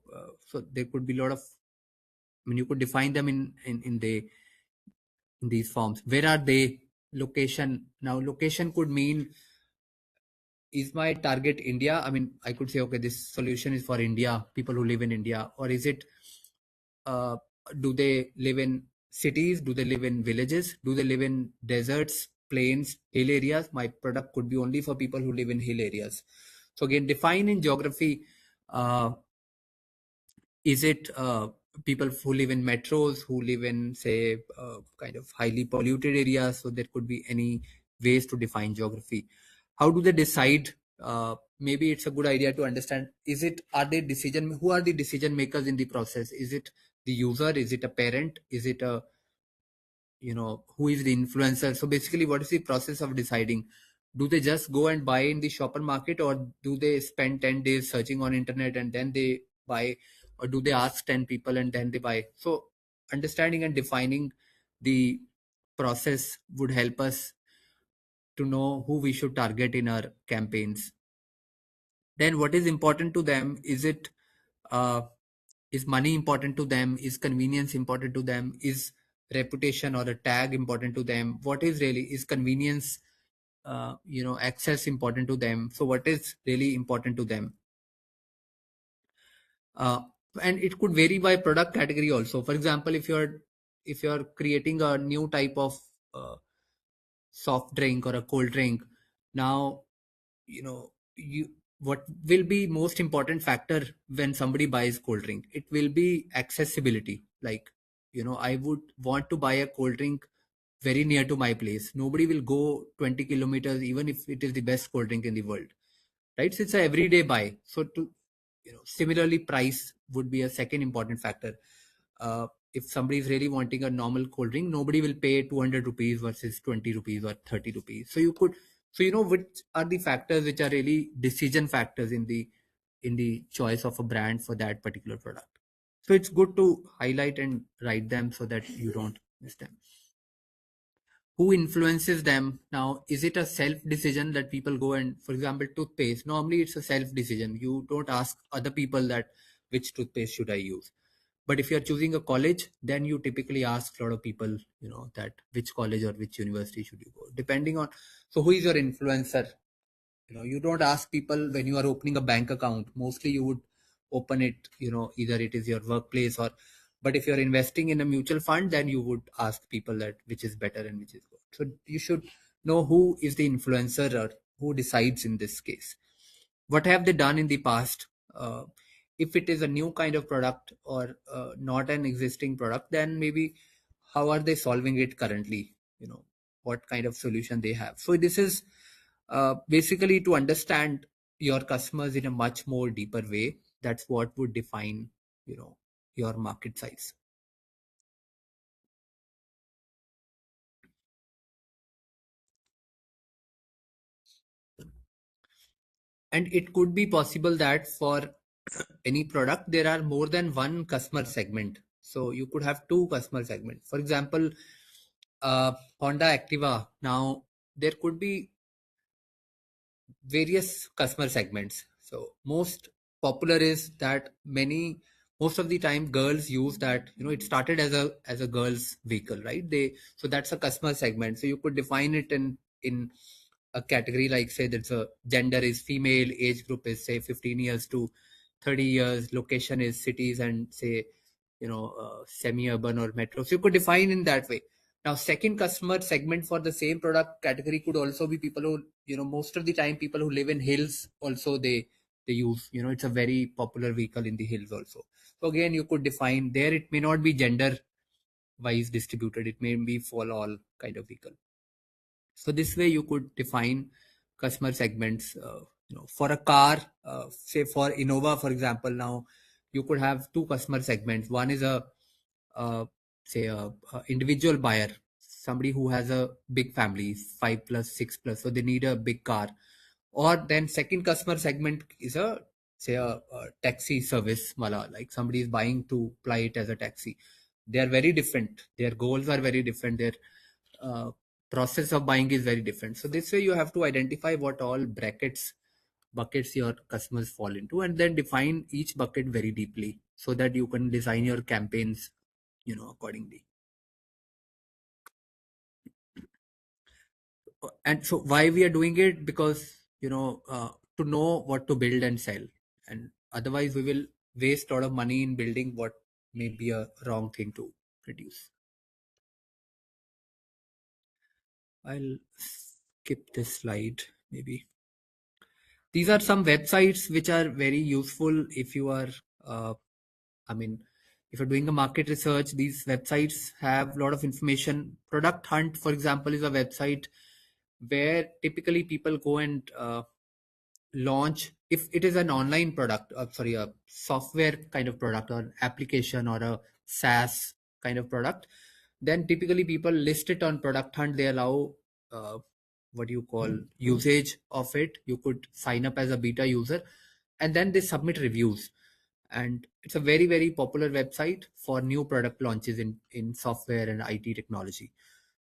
there could be a lot of. I mean, you could define them in these forms. Where are they? Location. Now, location could mean, is my target India? I mean, I could say, okay, this solution is for India, people who live in India, or is it uh, do they live in cities? Do they live in villages? Do they live in deserts, plains, hill areas? My product could be only for people who live in hill areas. So again, define in geography. Uh, is it people who live in metros, who live in, say, kind of highly polluted areas? So there could be any ways to define geography. How do they decide? Maybe it's a good idea to understand, is it, are they decision, who are the decision makers in the process? Is it the user? Is it a parent? Is it a, who is the influencer? So basically, what is the process of deciding? Do they just go and buy in the shopper market, or do they spend 10 days searching on internet and then they buy, or do they ask 10 people and then they buy? So understanding and defining the process would help us to know who we should target in our campaigns. Then what is important to them? Is it, uh, is money important to them? Is convenience important to them? Is reputation or a tag important to them? What is really, is convenience, access important to them? So what is really important to them? uh, and it could vary by product category also. For example, if you're creating a new type of uh, soft drink or a cold drink, now, you, what will be most important factor when somebody buys cold drink? It will be accessibility. Like, I would want to buy a cold drink very near to my place. Nobody will go 20 kilometers even if it is the best cold drink in the world, right? So it's a everyday buy. So to, similarly, price would be a second important factor. If somebody is really wanting a normal cold drink, nobody will pay 200 rupees versus 20 rupees or 30 rupees. So you could, so which are the factors which are really decision factors in the choice of a brand for that particular product. So it's good to highlight and write them so that you don't miss them. Who influences them? Now, is it a self decision that people go and, for example, toothpaste? Normally, it's a self decision. You don't ask other people that which toothpaste should I use. But if you're choosing a college, then you typically ask a lot of people, that which college or which university should you go, depending on. So, who is your influencer? You don't ask people when you are opening a bank account. Mostly you would open it, either it is your workplace or, but if you're investing in a mutual fund, then you would ask people that which is better and which is good. So you should know who is the influencer or who decides in this case. What have they done in the past? If it is a new kind of product or not an existing product, then maybe how are they solving it currently? What kind of solution they have. So this is basically to understand your customers in a much more deeper way. That's what would define, your market size. And it could be possible that for any product there are more than one customer segment. So you could have two customer segments. For example, Honda Activa. Now there could be various customer segments. So most popular is that most of the time girls use that. It started as a girls vehicle, right? So that's a customer segment. So you could define it in a category like, say, that's a gender is female, age group is, say, 15 years to 30 years, location is cities, and say, semi-urban or metro. So you could define in that way. Now, second customer segment for the same product category could also be people who, most of the time people who live in hills also, they use, it's a very popular vehicle in the hills also. So again, you could define there. It may not be gender wise distributed. It may be for all kind of vehicle. So this way you could define customer segments. For a car, say for Innova, for example, now you could have two customer segments. One is uh, say a individual buyer, somebody who has a big family, 5+, 6+, so they need a big car. Or then second customer segment is a, say, a taxi service wala, like somebody is buying to ply it as a taxi. They are very different. Their goals are very different. Their uh, process of buying is very different. So this way you have to identify what all buckets your customers fall into, and then define each bucket very deeply so that you can design your campaigns, accordingly. And so why we are doing it? Because, to know what to build and sell, and otherwise we will waste a lot of money in building what may be a wrong thing to produce. I'll skip this slide maybe. These are some websites which are very useful if you are, uh, I mean, if you're doing a market research. These websites have a lot of information. Product Hunt, for example, is a website where typically people go and launch, if it is an online product, sorry, a software kind of product or an application or a SaaS kind of product, then typically people list it on Product Hunt. They allow uh, what you call usage of it. You could sign up as a beta user, and then they submit reviews. And it's a very very popular website for new product launches in software and IT technology.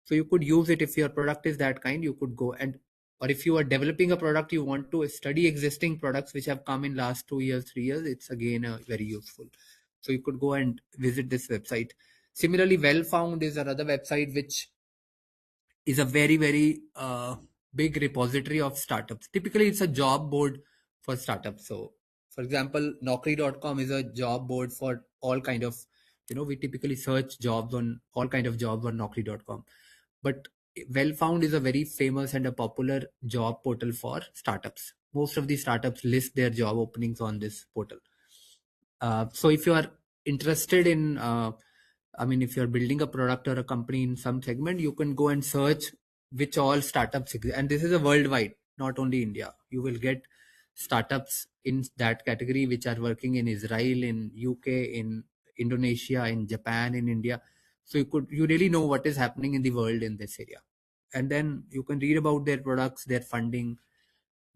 So you could use it if your product is that kind. You could go and, or if you are developing a product, you want to study existing products which have come in last 2 years 3 years, it's again very useful. So you could go and visit this website. Similarly, Well Found is another website which is a very very big repository of startups. Typically it's a job board for startups. So for example, naukri.com is a job board for all kind of, we typically search jobs on all kind of jobs on naukri.com. But Well Found is a very famous and a popular job portal for startups. Most of the startups list their job openings on this portal. So if you are interested in, I mean, if you're building a product or a company in some segment, you can go and search which all startups exist. And this is a worldwide, not only India. You will get startups in that category which are working in Israel, in UK, in Indonesia, in Japan, in India. So you really know what is happening in the world in this area. And then you can read about their products, their funding,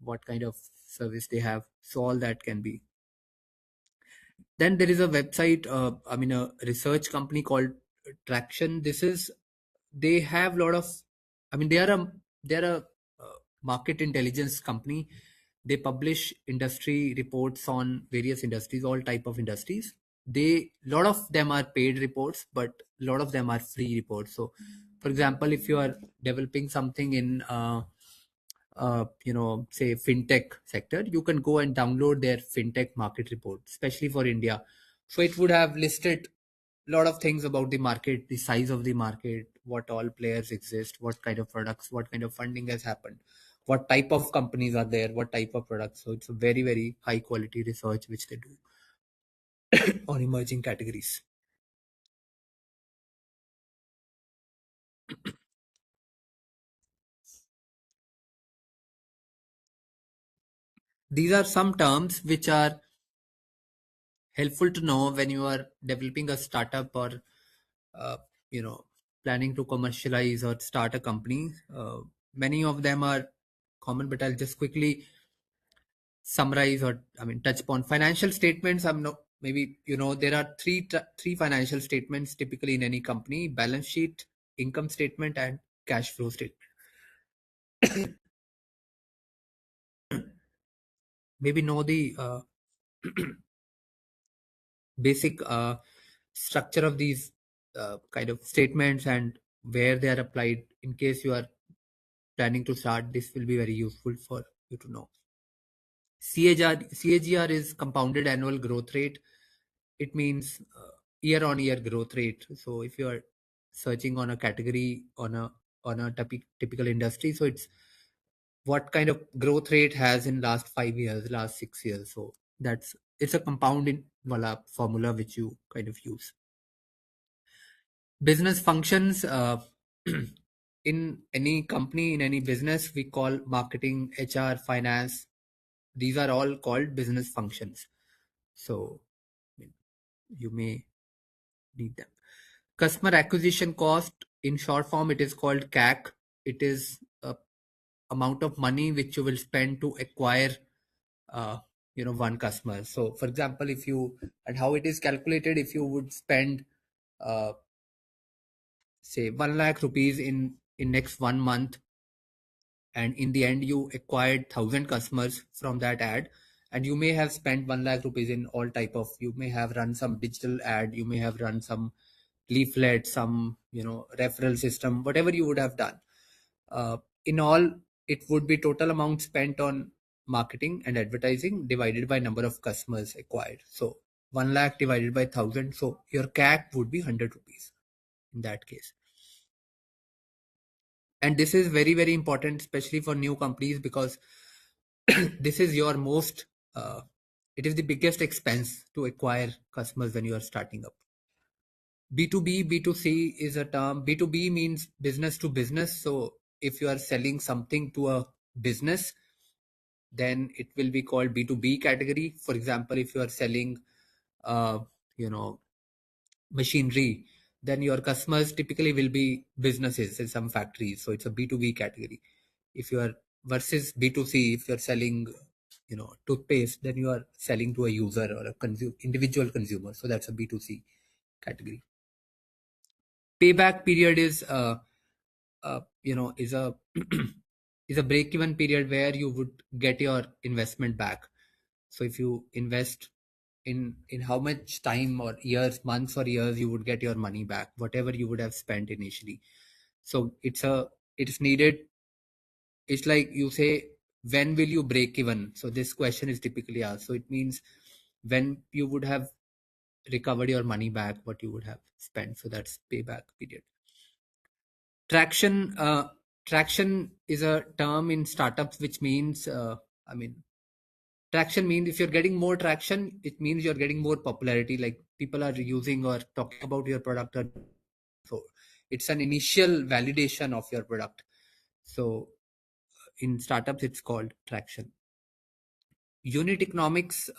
what kind of service they have. So all that can be. Then there is a website, I mean, a research company called Traction. They have a lot of, I mean, they are a market intelligence company. They publish industry reports on various industries, all type of industries. Lot of them are paid reports, but a lot of them are free reports. So, for example, if you are developing something in say fintech sector, you can go and download their fintech market report, especially for India. So it would have listed a lot of things about the market, the size of the market, what all players exist, what kind of products, what kind of funding has happened, what type of companies are there, what type of products. So it's a very very high quality research which they do on emerging categories. These are some terms which are helpful to know when you are developing a startup or uh, you know planning to commercialize or start a company. Many of them are common, but I'll just quickly summarize, or I mean touch upon financial statements. I'm no Maybe there are three financial statements typically in any company: balance sheet, income statement, and cash flow statement. Maybe know the basic structure of these kind of statements and where they are applied. In case you are planning to start, this will be very useful for you to know. CAGR is compounded annual growth rate. It means year on year growth rate. So if you are searching on a category, on a typical industry, so it's what kind of growth rate has in last 5 years, last 6 years. So it's a compounding wala formula which you kind of use. Business functions, in any company, in any business, we call marketing, HR, finance. These are all called business functions. So you may need them. Customer acquisition cost, in short form, it is called CAC. It is a amount of money which you will spend to acquire uh, one customer. So for example, if you, and how it is calculated, if you would spend uh, say 1 lakh rupees in next 1 month, and in the end you acquired 1,000 customers from that ad, and you may have spent 1 lakh rupees in all type of, you may have run some digital ad, you may have run some leaflet, some referral system, whatever you would have done. In all, it would be total amount spent on marketing and advertising divided by number of customers acquired. So 1 lakh divided by 1000, so your CAC would be 100 rupees in that case. And this is very, very important, especially for new companies, because this is your most, it is the biggest expense to acquire customers when you are starting up. B2B, B2C is a term. B2B means business to business. So if you are selling something to a business, then it will be called B2B category. For example, if you are selling, uh, you know, machinery, then your customers typically will be businesses and some factories. So it's a B2B category. If you are versus B2C, if you're selling, toothpaste, then you are selling to a user or a individual consumer. So that's a B2C category. Payback period is, is a is a break even period where you would get your investment back. So if you invest in how much time or years, months or years, you would get your money back, whatever you would have spent initially. So it's needed. It's like you say, when will you break even? So this question is typically asked. So it means when you would have recovered your money back, what you would have spent. So that's payback period. Traction. Traction is a term in startups which means, I mean, traction means if you're getting more traction, it means you're getting more popularity. Like people are using or talking about your product. So it's an initial validation of your product. So in startups, it's called traction. Unit economics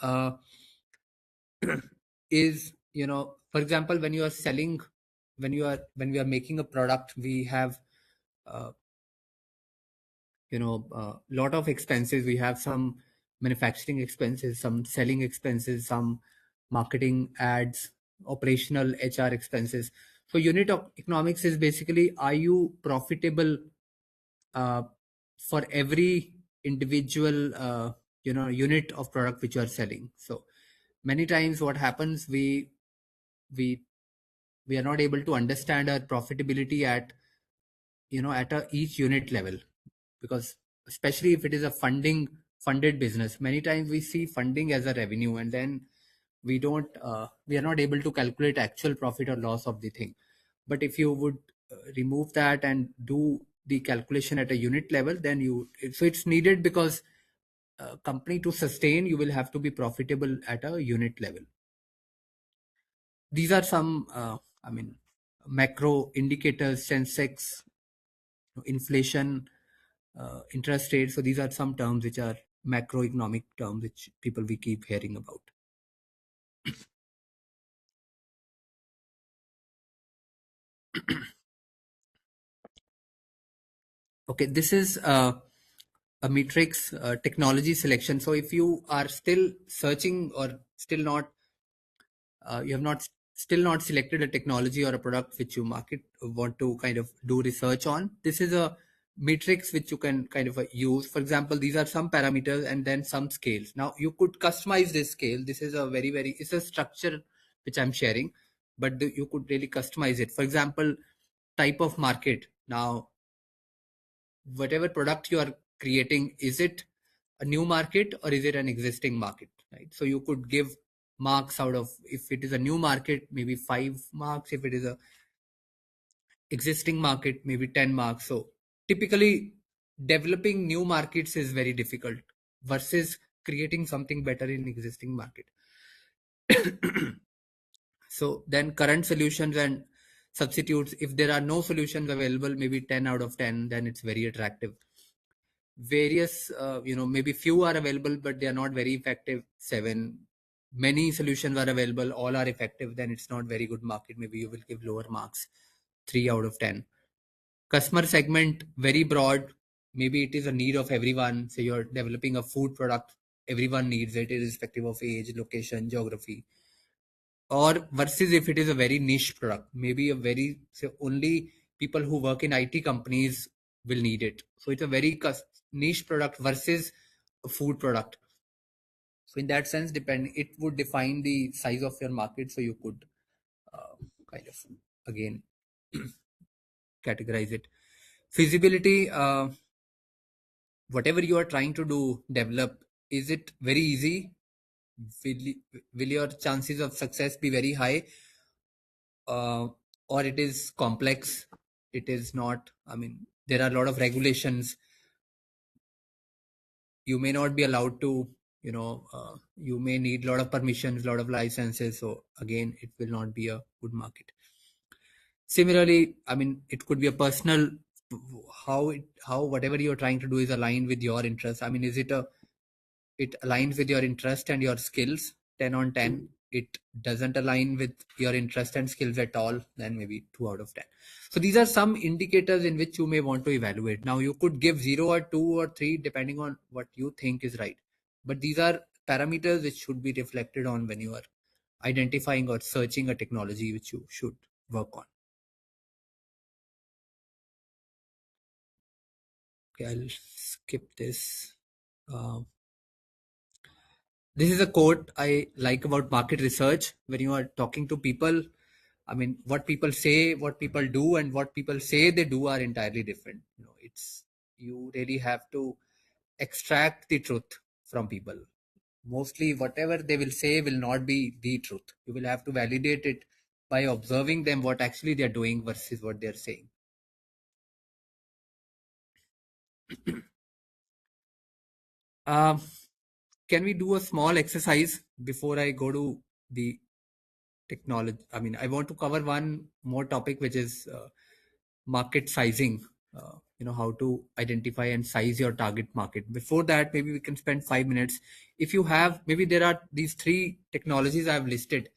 is, for example, when you are selling, when we are making a product, we have, uh, lot of expenses. We have some manufacturing expenses, some selling expenses, some marketing, ads, operational, HR expenses. So unit of economics is basically, are you profitable uh, for every individual unit of product which you are selling? So many times what happens, we we are not able to understand our profitability at, at a each unit level, because especially if it is a funded business, many times we see funding as a revenue, and then we are not able to calculate actual profit or loss of the thing. But if you would remove that and do the calculation at a unit level, then so it's needed, because company to sustain, you will have to be profitable at a unit level. These are some, macro indicators: Sensex, inflation, interest rates. So these are some terms which are macroeconomic terms which people we keep hearing about. Okay, this is a matrix technology selection. So if you are still searching or still not, you have not still not selected a technology or a product which you market want to kind of do research on, this is a matrix which you can kind of use. For example, these are some parameters and then some scales. Now you could customize this scale. This is a very, it's a structure which I'm sharing, but you could really customize it. For example, type of market. Now whatever product you are creating, is it a new market or is it an existing market, right? So you could give marks out of, if it is a new market, maybe 5 marks. If it is a existing market, maybe 10 marks. So typically developing new markets is very difficult versus creating something better in existing market. So then current solutions and substitutes, if there are no solutions available, maybe 10 out of 10, then it's very attractive. Various, maybe few are available but they are not very effective, 7. Many solutions are available, all are effective, then it's not very good market, maybe you will give lower marks, 3 out of 10. Customer segment, very broad, maybe it is a need of everyone. So you're developing a food product, everyone needs it irrespective of age, location, geography. Or versus if it is a very niche product, maybe a very, so only people who work in IT companies will need it. So it's a very niche product versus a food product. So in that sense, it would define the size of your market. So you could kind of again categorize it. Feasibility, whatever you are trying to do, develop, is it very easy? will your chances of success be very high, uh, or it is complex? It is not. I mean, there are a lot of regulations. You may not be allowed to, you may need a lot of permissions, a lot of licenses. So again, it will not be a good market. Similarly, I mean, it could be a personal, how whatever you're trying to do is aligned with your interest. I mean, is it a it aligns with your interest and your skills 10 on 10? It doesn't align with your interest and skills at all, then maybe 2 out of 10. So these are some indicators in which you may want to evaluate. Now you could give 0 or 2 or 3 depending on what you think is right, but these are parameters which should be reflected on when you are identifying or searching a technology which you should work on. Okay, I'll skip this. uh, This is a quote I like about market research. When you are talking to people, I mean, what people say, what people do, and what people say they do are entirely different. It's you really have to extract the truth from people. Mostly, whatever they will say will not be the truth. You will have to validate it by observing them what actually they are doing versus what they are saying. Um, can we do a small exercise before I go to the technology? I mean, I want to cover one more topic, which is market sizing. How to identify and size your target market. Before that, maybe we can spend 5 minutes. If you have, maybe there are these three technologies I've listed.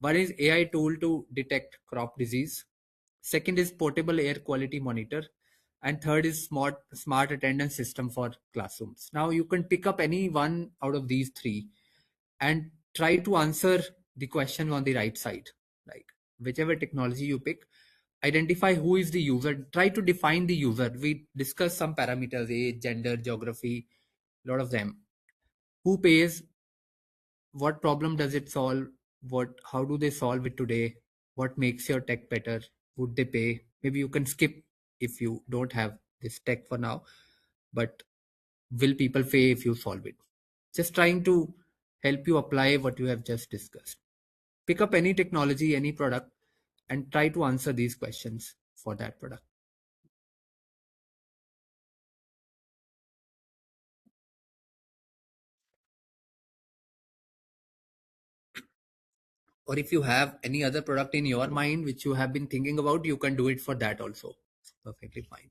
One is AI tool to detect crop disease. Second is portable air quality monitor. And third is smart attendance system for classrooms. Now you can pick up any one out of these three and try to answer the question on the right side. Like whichever technology you pick, identify who is the user, try to define the user. We discuss some parameters: age, gender, geography, a lot of them. Who pays? What problem does it solve? How do they solve it today? What makes your tech better? Would they pay? Maybe you can skip if you don't have this tech for now, but will people pay if you solve it? Just trying to help you apply what you have just discussed. Pick up any technology, any product, and try to answer these questions for that product. Or if you have any other product in your mind which you have been thinking about, you can do it for that also. It's perfectly fine.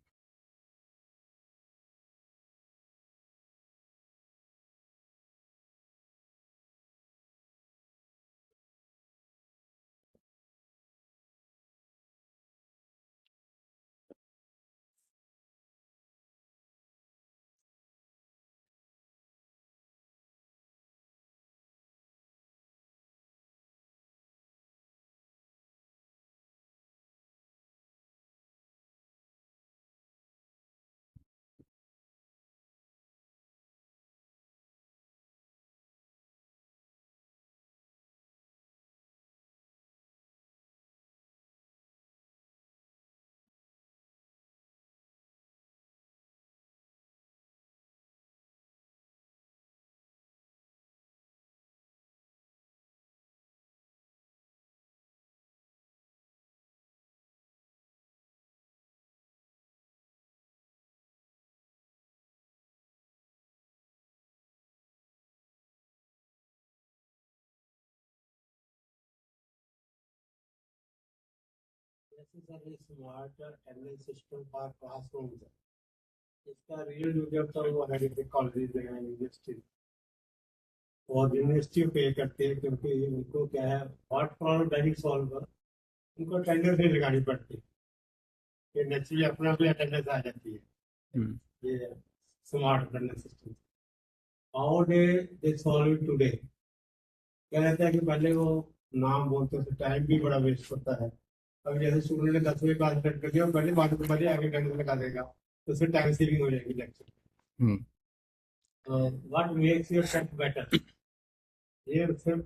necessarily smart attendance system for classrooms. इसका real user तो वो है college में university और university पे करते हैं क्योंकि उनको क्या है व्हाट प्रॉब्लम डायरेक्ट सॉल्व उनको अटेंडेंस नहीं लगानी पड़ती ये नेचुरली अपना भी अटेंडेंस आ जाती है ये smart attendance system how they solve it today क्या रहता है कि पहले वो नाम बोलते थे टाइम भी बड़ा वेस्ट होता है अब जैसे स्टूडेंट ने 10वीं क्लास अटेंड कर दिया पहले बाद में पहले आगे अटेंडेंस लगा देगा तो उससे टाइम सेविंग हो जाएगी lecture what makes your set better ये सिर्फ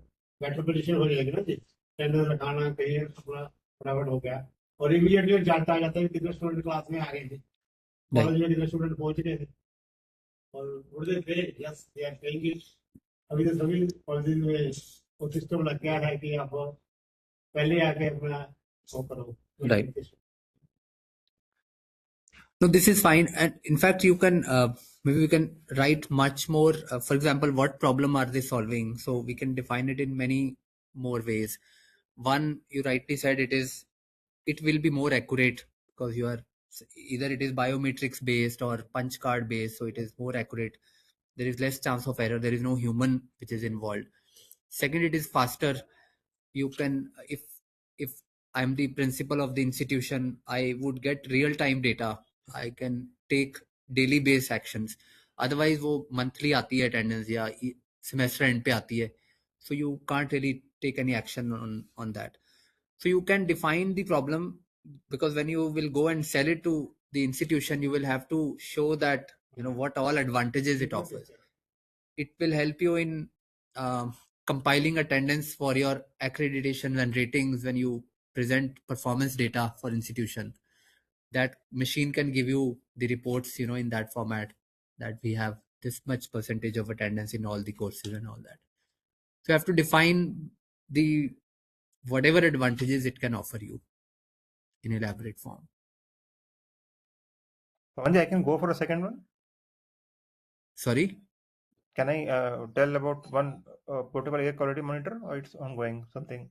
बेटर पोजीशन हो जाएगी ना जी अटेंडेंस लगाना कहीं अपना फटाफट हो गया और इमीडिएटली जानता आ जाता है कितने स्टूडेंट क्लास में आ गए थे कॉलेज में कितने स्टूडेंट पहुंच गए थे और would they pay yes they are paying it अभी तो सभी कॉलेज में वो सिस्टम लग गया है कि आप पहले आके अपना वो करो Right. verification. No, this is fine. And in fact, you can maybe we can write much more. For example, what problem are they solving? So we can define it in many more ways. One, you rightly said it will be more accurate because you are either it is biometrics based or punch card based, so it is more accurate. There is less chance of error. There is no human which is involved. Second, it is faster. You can if I'm the principal of the institution, I would get real time data. I can take daily based actions. Otherwise वो monthly आती है attendance या semester end पे आती है, so you can't really take any action on that. So you can define the problem, because when you will go and sell it to the institution, you will have to show that what all advantages it offers. It will help you in compiling attendance for your accreditation and ratings. When you present performance data for institution, that machine can give you the reports in that format, that we have this much percentage of attendance in all the courses and all that. So you have to define the whatever advantages it can offer you in elaborate form. Pawan, I can go for a second one. Sorry. Can I tell about one portable air quality monitor, or it's ongoing something?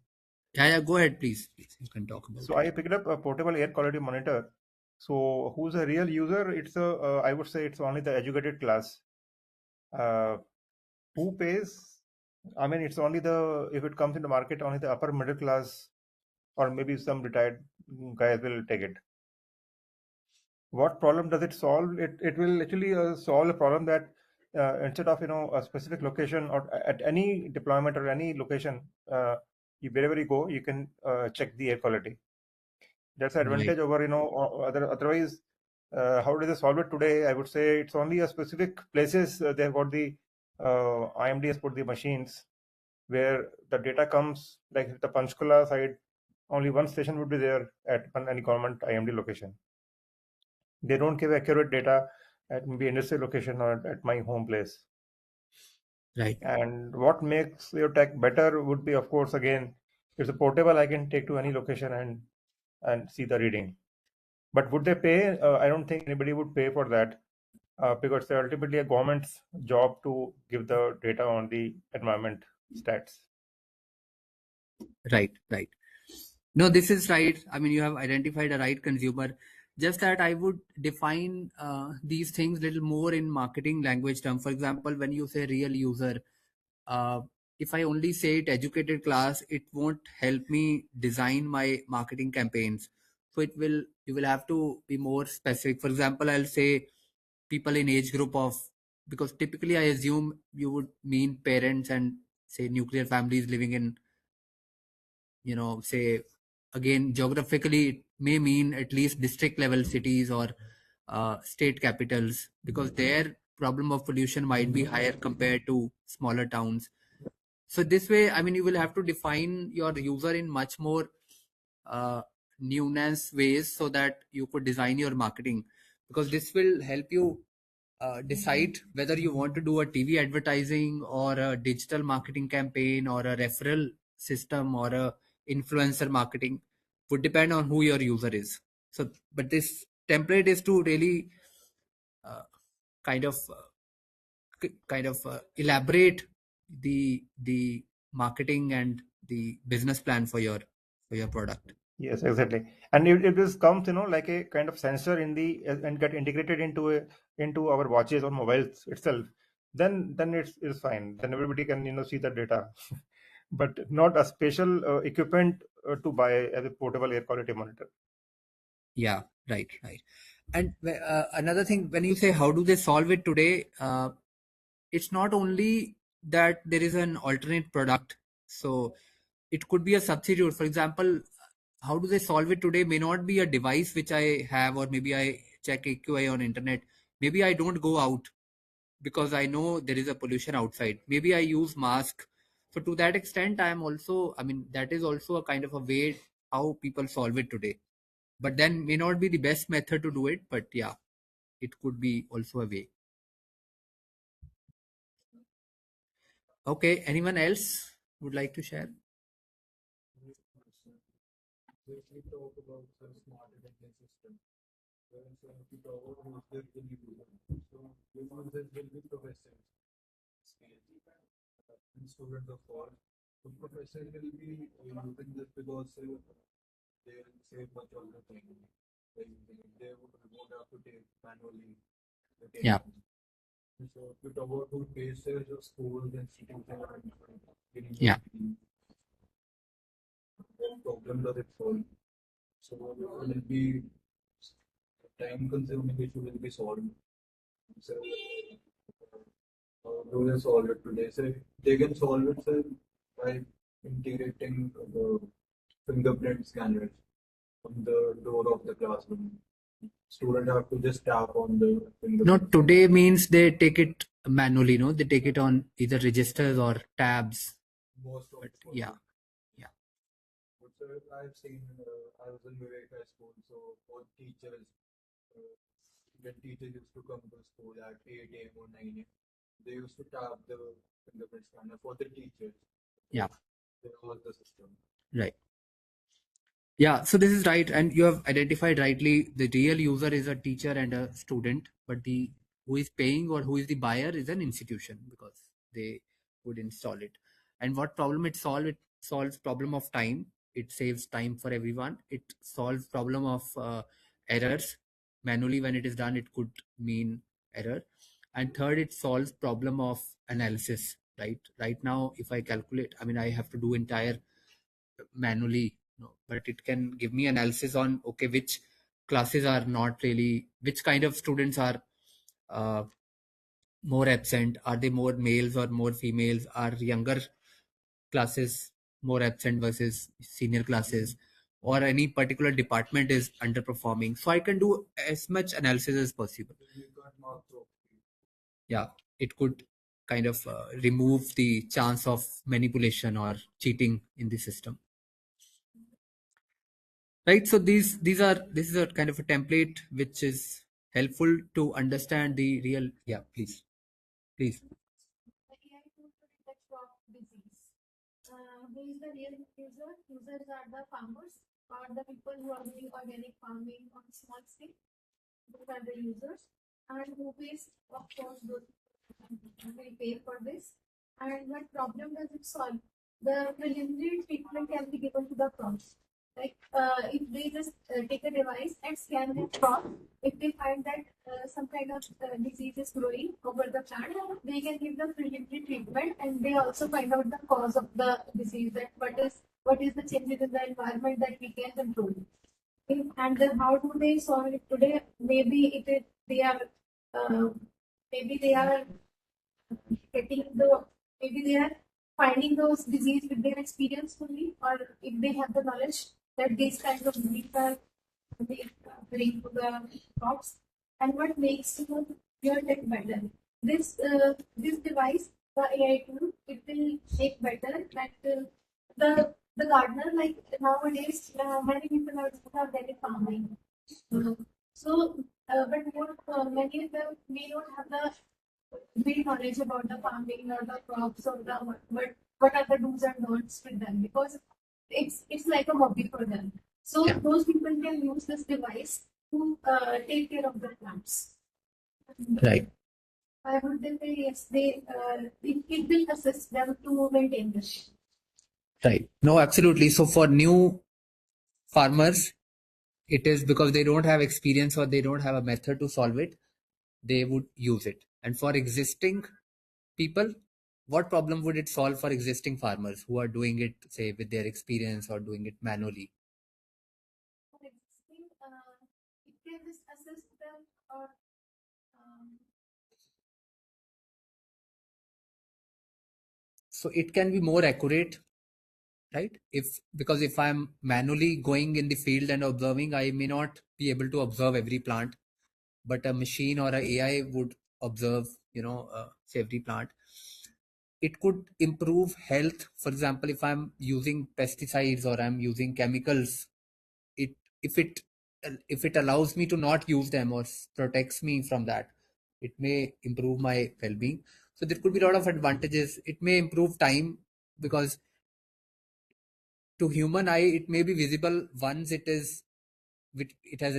Yeah, go ahead, please. You can talk about So it. I picked up a portable air quality monitor. So who's a real user? It's I would say it's only the educated class. Who pays? I mean, it's only if it comes in the market, only the upper middle class or maybe some retired guys will take it. What problem does it solve? It will actually solve a problem that instead of a specific location or at any deployment or any location, wherever you go, you can check the air quality. That's an advantage over otherwise. How do they solve it today? I would say it's only a specific places they have got the IMD has put the machines where the data comes, like the Panchkula side. Only one station would be there at any government IMD location. They don't give accurate data at maybe industrial location or at my home place. Right. And what makes your tech better would be, of course, again, it's a portable. I can take to any location and see the reading. But would they pay? I don't think anybody would pay for that because it's ultimately a government's job to give the data on the environment stats. Right. No, this is right. I mean, you have identified a right consumer. Just that I would define these things little more in marketing language term. For example, when you say real user, uh, if I only say it educated class, it won't help me design my marketing campaigns. So you will have to be more specific. For example, I'll say people in age group of, because typically I assume you would mean parents and say nuclear families living in, say, again, geographically it may mean at least district level cities or state capitals, because their problem of pollution might be higher compared to smaller towns. So this way, I mean, you will have to define your user in much more uh, nuanced ways so that you could design your marketing, because this will help you decide whether you want to do a TV advertising or a digital marketing campaign or a referral system or a influencer marketing. Would depend on who your user is. So, but this template is to really uh, kind of elaborate the marketing and the business plan for your product. Yes, exactly. And if this comes, like a kind of sensor in the and get integrated into our watches or mobiles itself, then it's fine. Then everybody can see the data, but not a special equipment to buy as a portable air quality monitor. Yeah, right. And another thing, when you say how do they solve it today, it's not only that there is an alternate product. So it could be a substitute. For example, how do they solve it today may not be a device which I have, or maybe I check AQI on internet. Maybe I don't go out because I know there is a pollution outside. Maybe I use mask. So to that extent, I mean, that is also a kind of a way how people solve it today. But then may not be the best method to do it, but yeah, it could be also a way. Okay, anyone else would like to share? If we talk about the smart attendance system, where if we talk about users will be users. So users will be professors, and students of course. So professors will be using this because they will save much of the time. They would have to take manually the Yeah. taking. So if we talk about who bases of schools, institutes, and Yeah. what problem does it solve? So it will be time consuming issue will be solved. So how do they solve it today? So they can solve it by integrating the fingerprint scanners on the door of the classroom. Student have to just tap on the No, fingerprint. today means they take it manually, no? They take it on either registers or tabs. Most of But it. yeah. But sir, I've seen, I was in Vivek High School, so all teachers, uh, when teachers used to come to school at 8 a.m. or 9 a.m., they used to tap the fingerprint scanner for the teachers. Yeah. There was the system. Right. Yeah, so this is right, and you have identified rightly. The real user is a teacher and a student, but the who is paying or who is the buyer is an institution because they would install it. And what problem it solve? It solves problem of time. It saves time for everyone. It solves problem of errors. Manually, when it is done, it could mean error. And third, it solves problem of analysis. Right now, if I calculate, I mean, I have to do entire manually, but it can give me analysis on okay, which classes are not really, which kind of students are uh, more absent, are they more males or more females, are younger classes more absent versus senior classes, or any particular department is underperforming, so I can do as much analysis as possible. Yeah, it could kind of remove the chance of manipulation or cheating in the system. Right, so this is a kind of a template which is helpful to understand the real. Yeah, please. The AI tool to detect crop disease. Who is the real user? Users are the farmers or the people who are doing organic farming on small scale. Those are the users. And who pays, of course, those will pay for this. And what problem does it solve? The preliminary treatment can be given to the crops. Like if they just take a device and scan the crop, if they find that some kind of disease is growing over the plant, they can give the preliminary treatment, and they also find out the cause of the disease. That what is the changes in the environment that we can control. And then how do they solve it today? Uh, maybe they are getting the maybe they are finding those disease with their experience only, or if they have the knowledge that these kinds of disease are bring to the crops. And what makes your tech better? This device, the AI tool, it will make better that the gardener, like nowadays many people are organic farming. So, but many of them may not have the real knowledge about the farming or the crops or the what are the do's and don'ts with them, because it's like a hobby for them. So Yeah. those people can use this device to take care of the plants. Right. I would say yes, it will assist them to maintain this. Right. No, absolutely. So for new farmers, it is because they don't have experience or they don't have a method to solve it, they would use it. And for existing people, what problem would it solve for existing farmers who are doing it, say, with their experience or doing it manually? For existing, it can just assist them or So it can be more accurate, right? Because if I'm manually going in the field and observing, I may not be able to observe every plant, but a machine or a AI would observe, say every plant. It could improve health. For example, if I'm using pesticides or I'm using chemicals, it if it if it allows me to not use them or protects me from that, it may improve my well-being. So there could be a lot of advantages. It may improve time because to human eye it may be visible once it has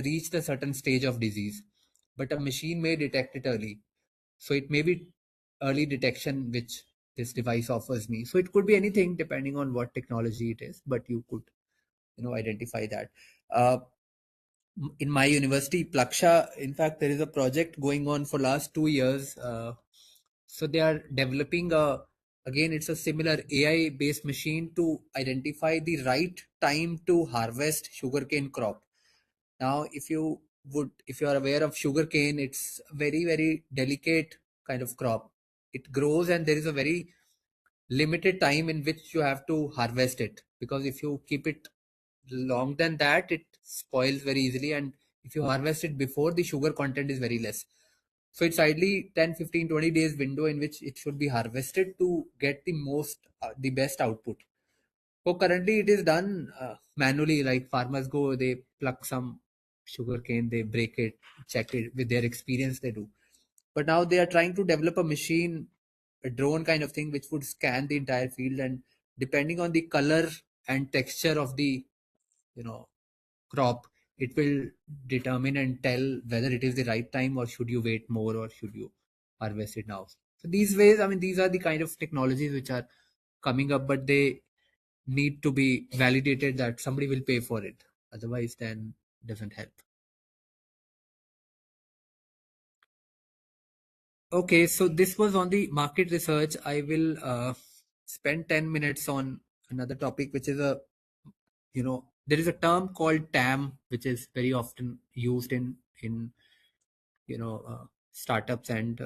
reached a certain stage of disease, but a machine may detect it early. So it may be early detection which this device offers me. So it could be anything depending on what technology it is, but you could identify that. Uh, in my university, Plaksha, in fact, there is a project going on for last 2 years. So they are developing again, it's a similar AI based machine to identify the right time to harvest sugarcane crop. Now, if you are aware of sugarcane, it's a very, very delicate kind of crop. It grows and there is a very limited time in which you have to harvest it, because if you keep it long than that, it spoils very easily, and if you harvest it before, the sugar content is very less. So it's ideally 10, 15, 20 days window in which it should be harvested to get the best output. So currently it is done manually, like farmers go, they pluck some sugarcane, they break it, check it with their experience, they do. But now they are trying to develop a machine, a drone kind of thing, which would scan the entire field, and depending on the color and texture of the you know crop, it will determine and tell whether it is the right time or should you wait more or should you harvest it now. So these ways, I mean, these are the kind of technologies which are coming up, but they need to be validated that somebody will pay for it. Otherwise, then it doesn't help. Okay, so this was on the market research. I will spend 10 minutes on another topic, which is there is a term called TAM, which is very often used in startups and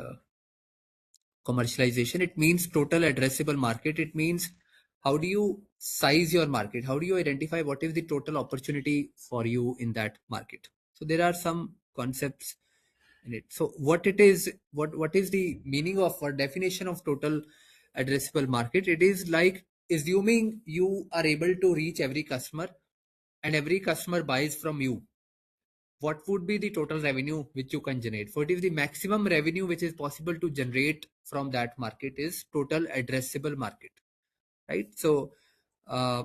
commercialization. It means total addressable market. It means how do you size your market? How do you identify what is the total opportunity for you in that market? So there are some concepts in it. So what it is, what is the meaning of or definition of total addressable market? It is like assuming you are able to reach every customer and every customer buys from you, what would be the total revenue which you can generate? So it is the maximum revenue which is possible to generate from that market is total addressable market, right? Uh,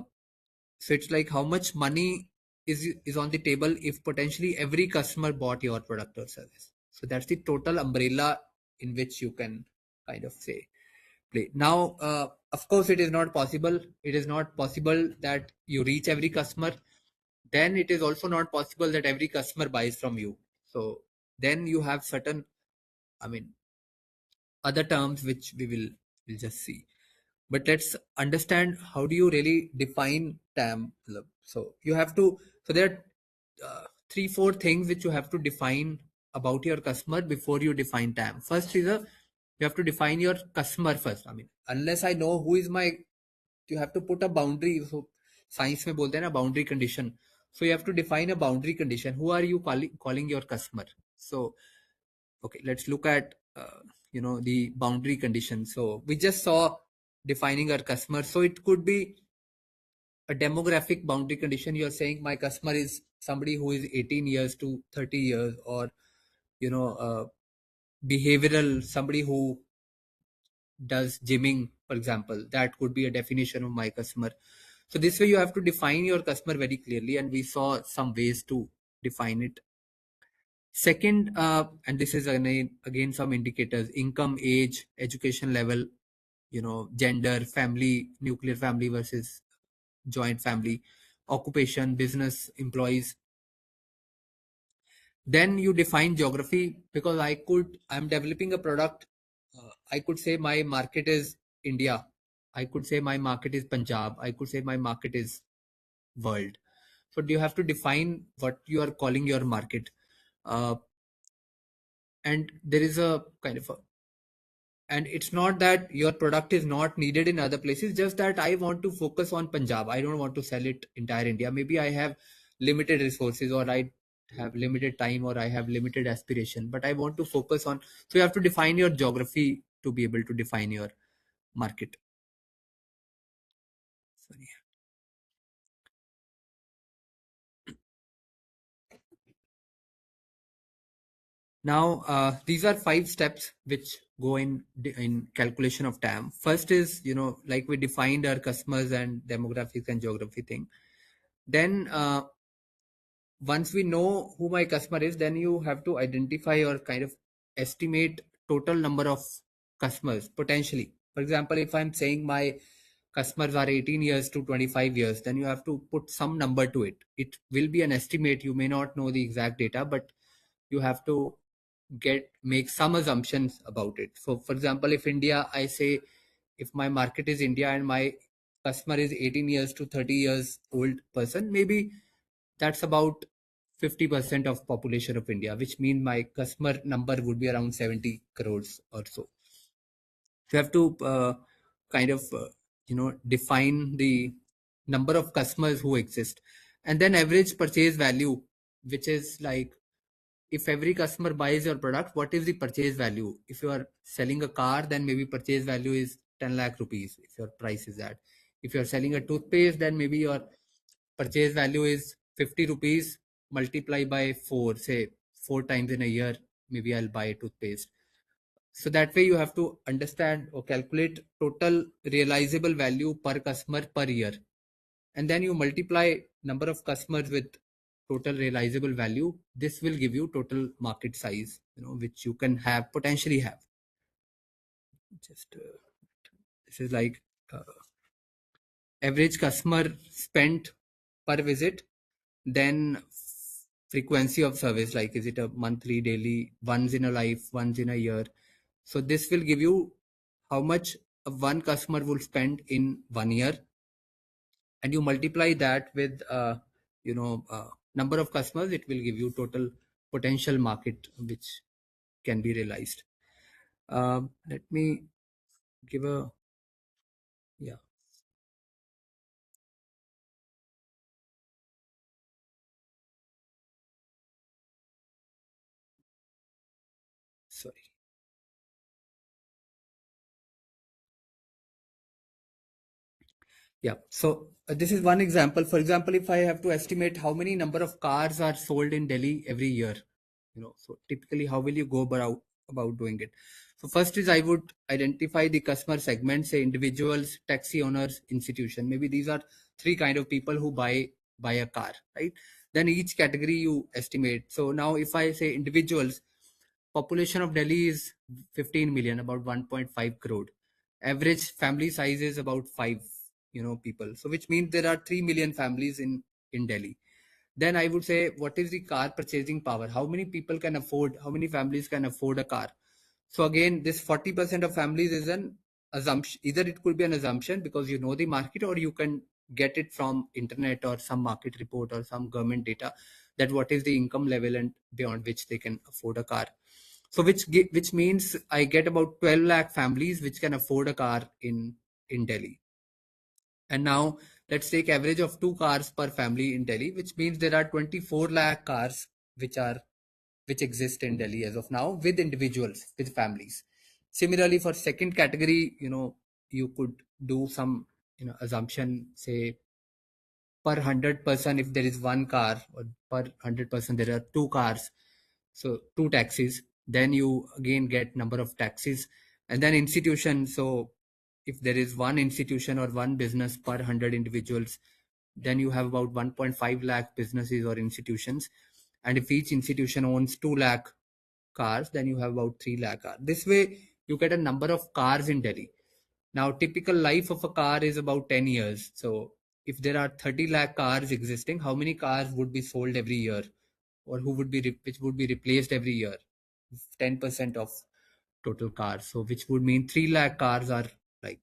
so it's like how much money is on the table if potentially every customer bought your product or service. So that's the total umbrella in which you can kind of say play. Now, of course, it is not possible. It is not possible that you reach every customer. Then it is also not possible that every customer buys from you. So then you have certain, I mean, other terms which we'll just see. But let's understand how do you really define TAM. So you have to. So there are 3-4 things which you have to define about your customer before you define TAM. First is you have to define your customer first. I mean, unless I know who is my, you have to put a boundary. So science में बोलते हैं ना boundary condition. So you have to define a boundary condition. Who are you calling your customer? So okay, let's look at the boundary condition. So we just saw defining our customer. So it could be a demographic boundary condition. You're saying my customer is somebody who is 18 years to 30 years, or behavioral, somebody who does gymming, for example. That could be a definition of my customer. So this way you have to define your customer very clearly, and we saw some ways to define it. Second, and this is again some indicators: income, age, education level, gender, family, nuclear family versus joint family, occupation, business, employees. Then you define geography, because I'm developing a product. I could say my market is India. I could say my market is Punjab. I could say my market is world. So you have to define what you are calling your market. And there is a kind of and it's not that your product is not needed in other places, just that I want to focus on Punjab. I don't want to sell it entire India. Maybe I have limited resources, or I have limited time, or I have limited aspiration, but I want to focus on. So you have to define your geography to be able to define your market. Sorry. Now, these are 5 steps which go in calculation of TAM. First is, like we defined our customers and demographics and geography thing. Then once we know who my customer is, then you have to identify or kind of estimate total number of customers potentially. For example, if I'm saying my customers are 18 years to 25 years, then you have to put some number to it. It will be an estimate. You may not know the exact data, but you have to make some assumptions about it. So for example, if India, I say, if my market is India and my customer is 18 years to 30 years old person, maybe that's about 50% of population of India, which means my customer number would be around 70 crores or so. You have to kind of define the number of customers who exist, and then average purchase value, which is like, if every customer buys your product, what is the purchase value? If you are selling a car, then maybe purchase value is 10 lakh rupees if your price is that. If you're selling a toothpaste, then maybe your purchase value is 50 rupees, multiply by 4, say 4 times in a year, maybe I'll buy a toothpaste. So that way you have to understand or calculate total realizable value per customer per year, and then you multiply number of customers with total realizable value. This will give you total market size, which you can have potentially have. Just this is like average customer spent per visit, then frequency of service, like is it a monthly, daily, once in a life, once in a year. So this will give you how much one customer will spend in 1 year, and you multiply that with number of customers. It will give you total potential market which can be realized. Let me give a yeah sorry. Yeah. So this is one example. For example, if I have to estimate how many number of cars are sold in Delhi every year, so typically how will you go about doing it? So first is, I would identify the customer segment, say individuals, taxi owners, institution. Maybe these are three kind of people who buy a car, right? Then each category you estimate. So now if I say individuals, population of Delhi is 15 million, about 1.5 crore. Average family size is about 5 people, so which means there are 3 million families in Delhi. Then I would say, what is the car purchasing power? How many people can afford, how many families can afford a car? So again, this 40% of families is an assumption. Either it could be an assumption because you know the market, or you can get it from internet or some market report or some government data, that what is the income level and beyond which they can afford a car. So which means I get about 12 lakh families which can afford a car in Delhi. And now let's take average of 2 cars per family in Delhi, which means there are 24 lakh cars which exist in Delhi as of now, with individuals, with families. Similarly, for second category, you could do some assumption, say per 100%, if there is one car, or per 100% there are 2 cars, so 2 taxis, then you again get number of taxis. And then institution, so if there is one institution or one business per 100 individuals, then you have about 1.5 lakh businesses or institutions. And if each institution owns 2 lakh cars, then you have about 3 lakh cars. This way you get a number of cars in Delhi. Now typical life of a car is about 10 years. So if there are 30 lakh cars existing, how many cars would be sold every year, or which would be replaced every year? 10% of total cars. So which would mean 3 lakh cars are, like,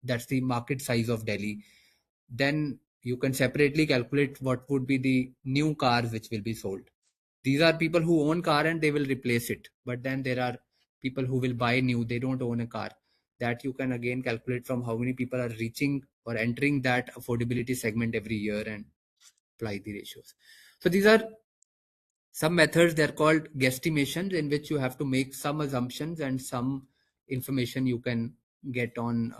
that's the market size of Delhi. Then you can separately calculate what would be the new cars which will be sold. These are people who own car and they will replace it. But then there are people who will buy new, they don't own a car. That you can again calculate from how many people are reaching or entering that affordability segment every year and apply the ratios. So these are some methods. They're called guesstimations, in which you have to make some assumptions and some information you can get on,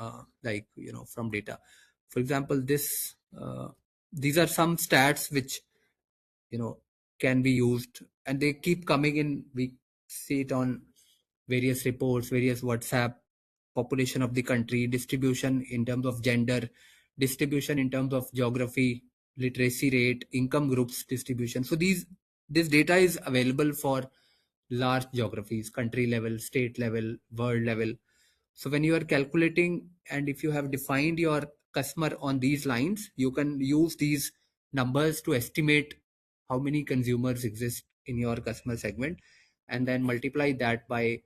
from data. For example, these are some stats which can be used, and they keep coming in. We see it on various reports, various WhatsApp, population of the country, distribution in terms of gender, distribution in terms of geography, literacy rate, income groups distribution. So this data is available for large geographies, country level, state level, world level. So when you are calculating, and if you have defined your customer on these lines, you can use these numbers to estimate how many consumers exist in your customer segment, and then multiply that by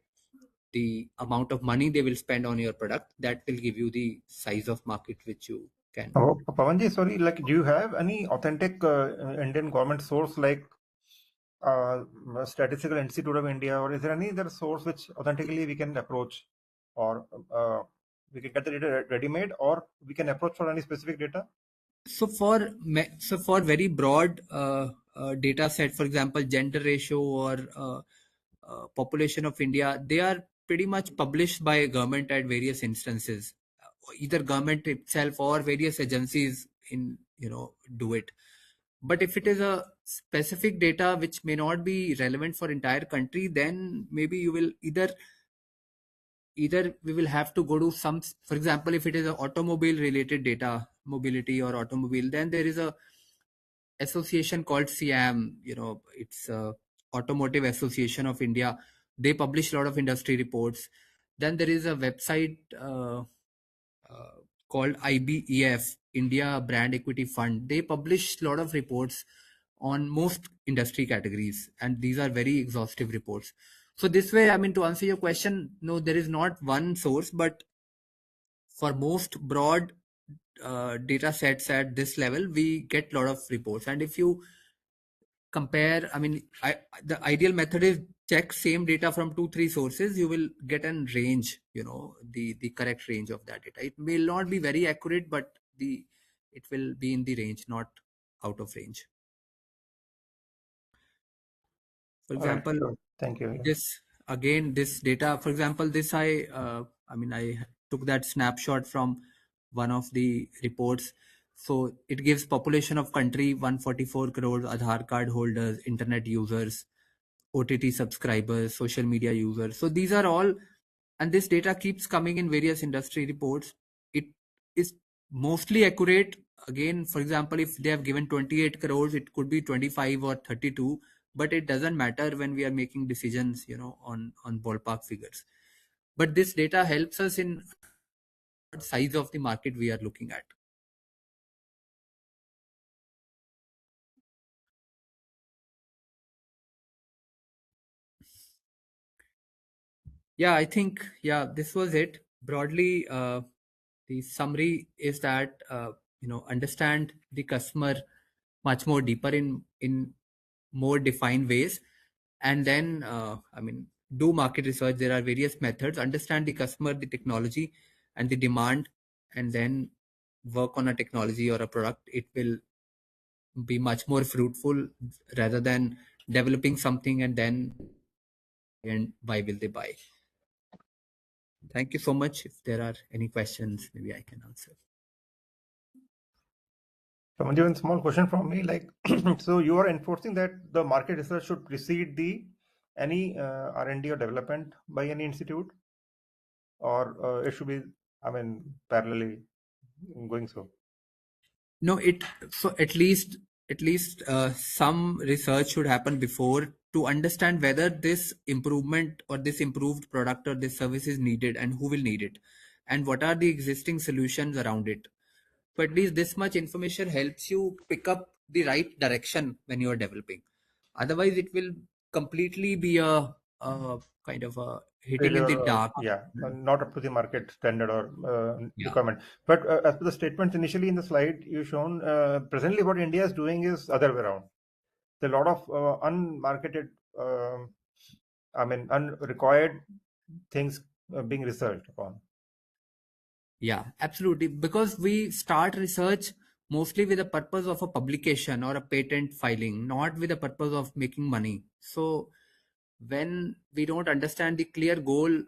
the amount of money they will spend on your product. That will give you the size of market which you can. Oh, Pawanji, sorry, like, do you have any authentic Indian government source like Statistical Institute of India, or is there any other source which authentically we can approach, or we can get the data ready-made, or we can approach for any specific data? So for very broad data set, for example, gender ratio or population of India, they are pretty much published by government at various instances, either government itself or various agencies do it. But if it is a specific data which may not be relevant for entire country, then maybe you will either we will have to go to some, for example, if it is a automobile related data, mobility or automobile, then there is a association called CIAM, it's Automotive Association of India. They publish a lot of industry reports. Then there is a website called IBEF, India Brand Equity Fund. They publish a lot of reports on most industry categories, and these are very exhaustive reports. So this way, I mean, to answer your question, no, there is not one source, but for most broad data sets at this level, we get a lot of reports. And if you compare, I mean, the ideal method is check same data from 2-3 sources. You will get a range, the correct range of that data. It may not be very accurate, but it will be in the range, not out of range. For example, All right, sure. Thank you. this data, for example, this I took that snapshot from one of the reports. So it gives population of country 144 crores, Aadhaar card holders, internet users, OTT subscribers, social media users. So these are all, and this data keeps coming in various industry reports. It is mostly accurate. Again, for example, if they have given 28 crores, it could be 25 or 32, but it doesn't matter when we are making decisions, on ballpark figures. But this data helps us in what size of the market we are looking at. Yeah, I think, this was it. Broadly, the summary is that, understand the customer much more deeper in more defined ways. And then, do market research. There are various methods. Understand the customer, the technology, and the demand, and then work on a technology or a product. It will be much more fruitful rather than developing something and then why will they buy. Thank you so much. If there are any questions, maybe I can answer. Pawanji, one small question from me, like, so you are enforcing that the market research should precede any R&D or development by any institute, or it should be, parallelly going so? No, so at least some research should happen before to understand whether this improvement or this improved product or this service is needed and who will need it, and what are the existing solutions around it. So at least this much information helps you pick up the right direction when you are developing. Otherwise, it will completely be a kind of a hitting in the dark. Not up to the market standard or Yeah. requirement. But as per the statements initially in the slide you shown, presently what India is doing is other way around. There are a lot of unmarketed, unrequired things being researched upon. Yeah, absolutely. Because we start research mostly with the purpose of a publication or a patent filing, not with the purpose of making money. So when we don't understand the clear goal,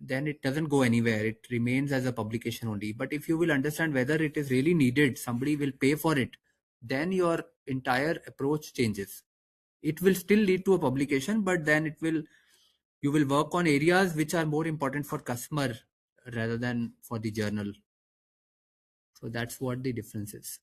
then it doesn't go anywhere. It remains as a publication only. But if you will understand whether it is really needed, somebody will pay for it, then your entire approach changes. It will still lead to a publication, but then it will You will work on areas which are more important for customer rather than for the journal. So that's what the difference is.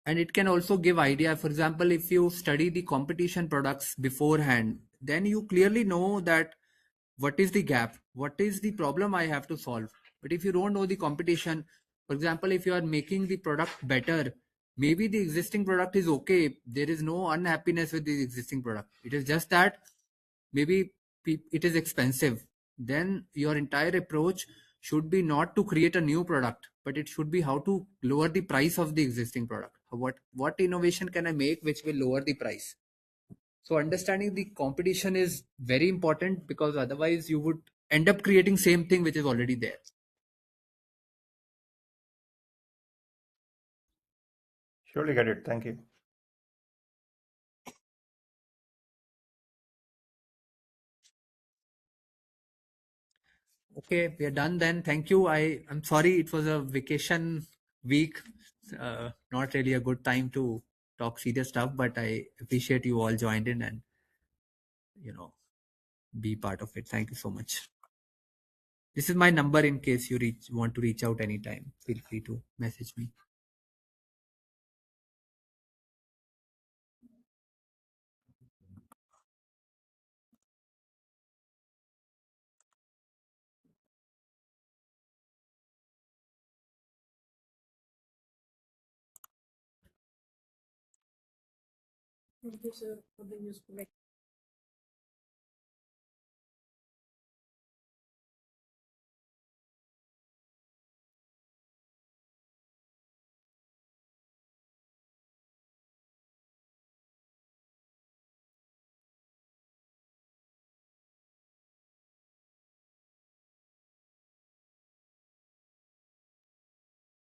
And it can also give idea. For example, if you study the competition products beforehand, then you clearly know that what is the gap, what is the problem I have to solve. But if you don't know the competition, for example, if you are making the product better, maybe the existing product is okay, there is no unhappiness with the existing product, it is just that maybe it is expensive. Then your entire approach should be not to create a new product, but it should be how to lower the price of the existing product. What innovation can I make which will lower the price? So understanding the competition is very important, because otherwise you would end up creating same thing which is already there. Surely get it. Thank you. Okay, we are done then. Thank you. I'm sorry it was a vacation week. Not really a good time to talk serious stuff, but I appreciate you all joined in and be part of it. Thank you so much. This is my number in case you want to reach out anytime. Feel free to message me. Thank you, sir, for the useful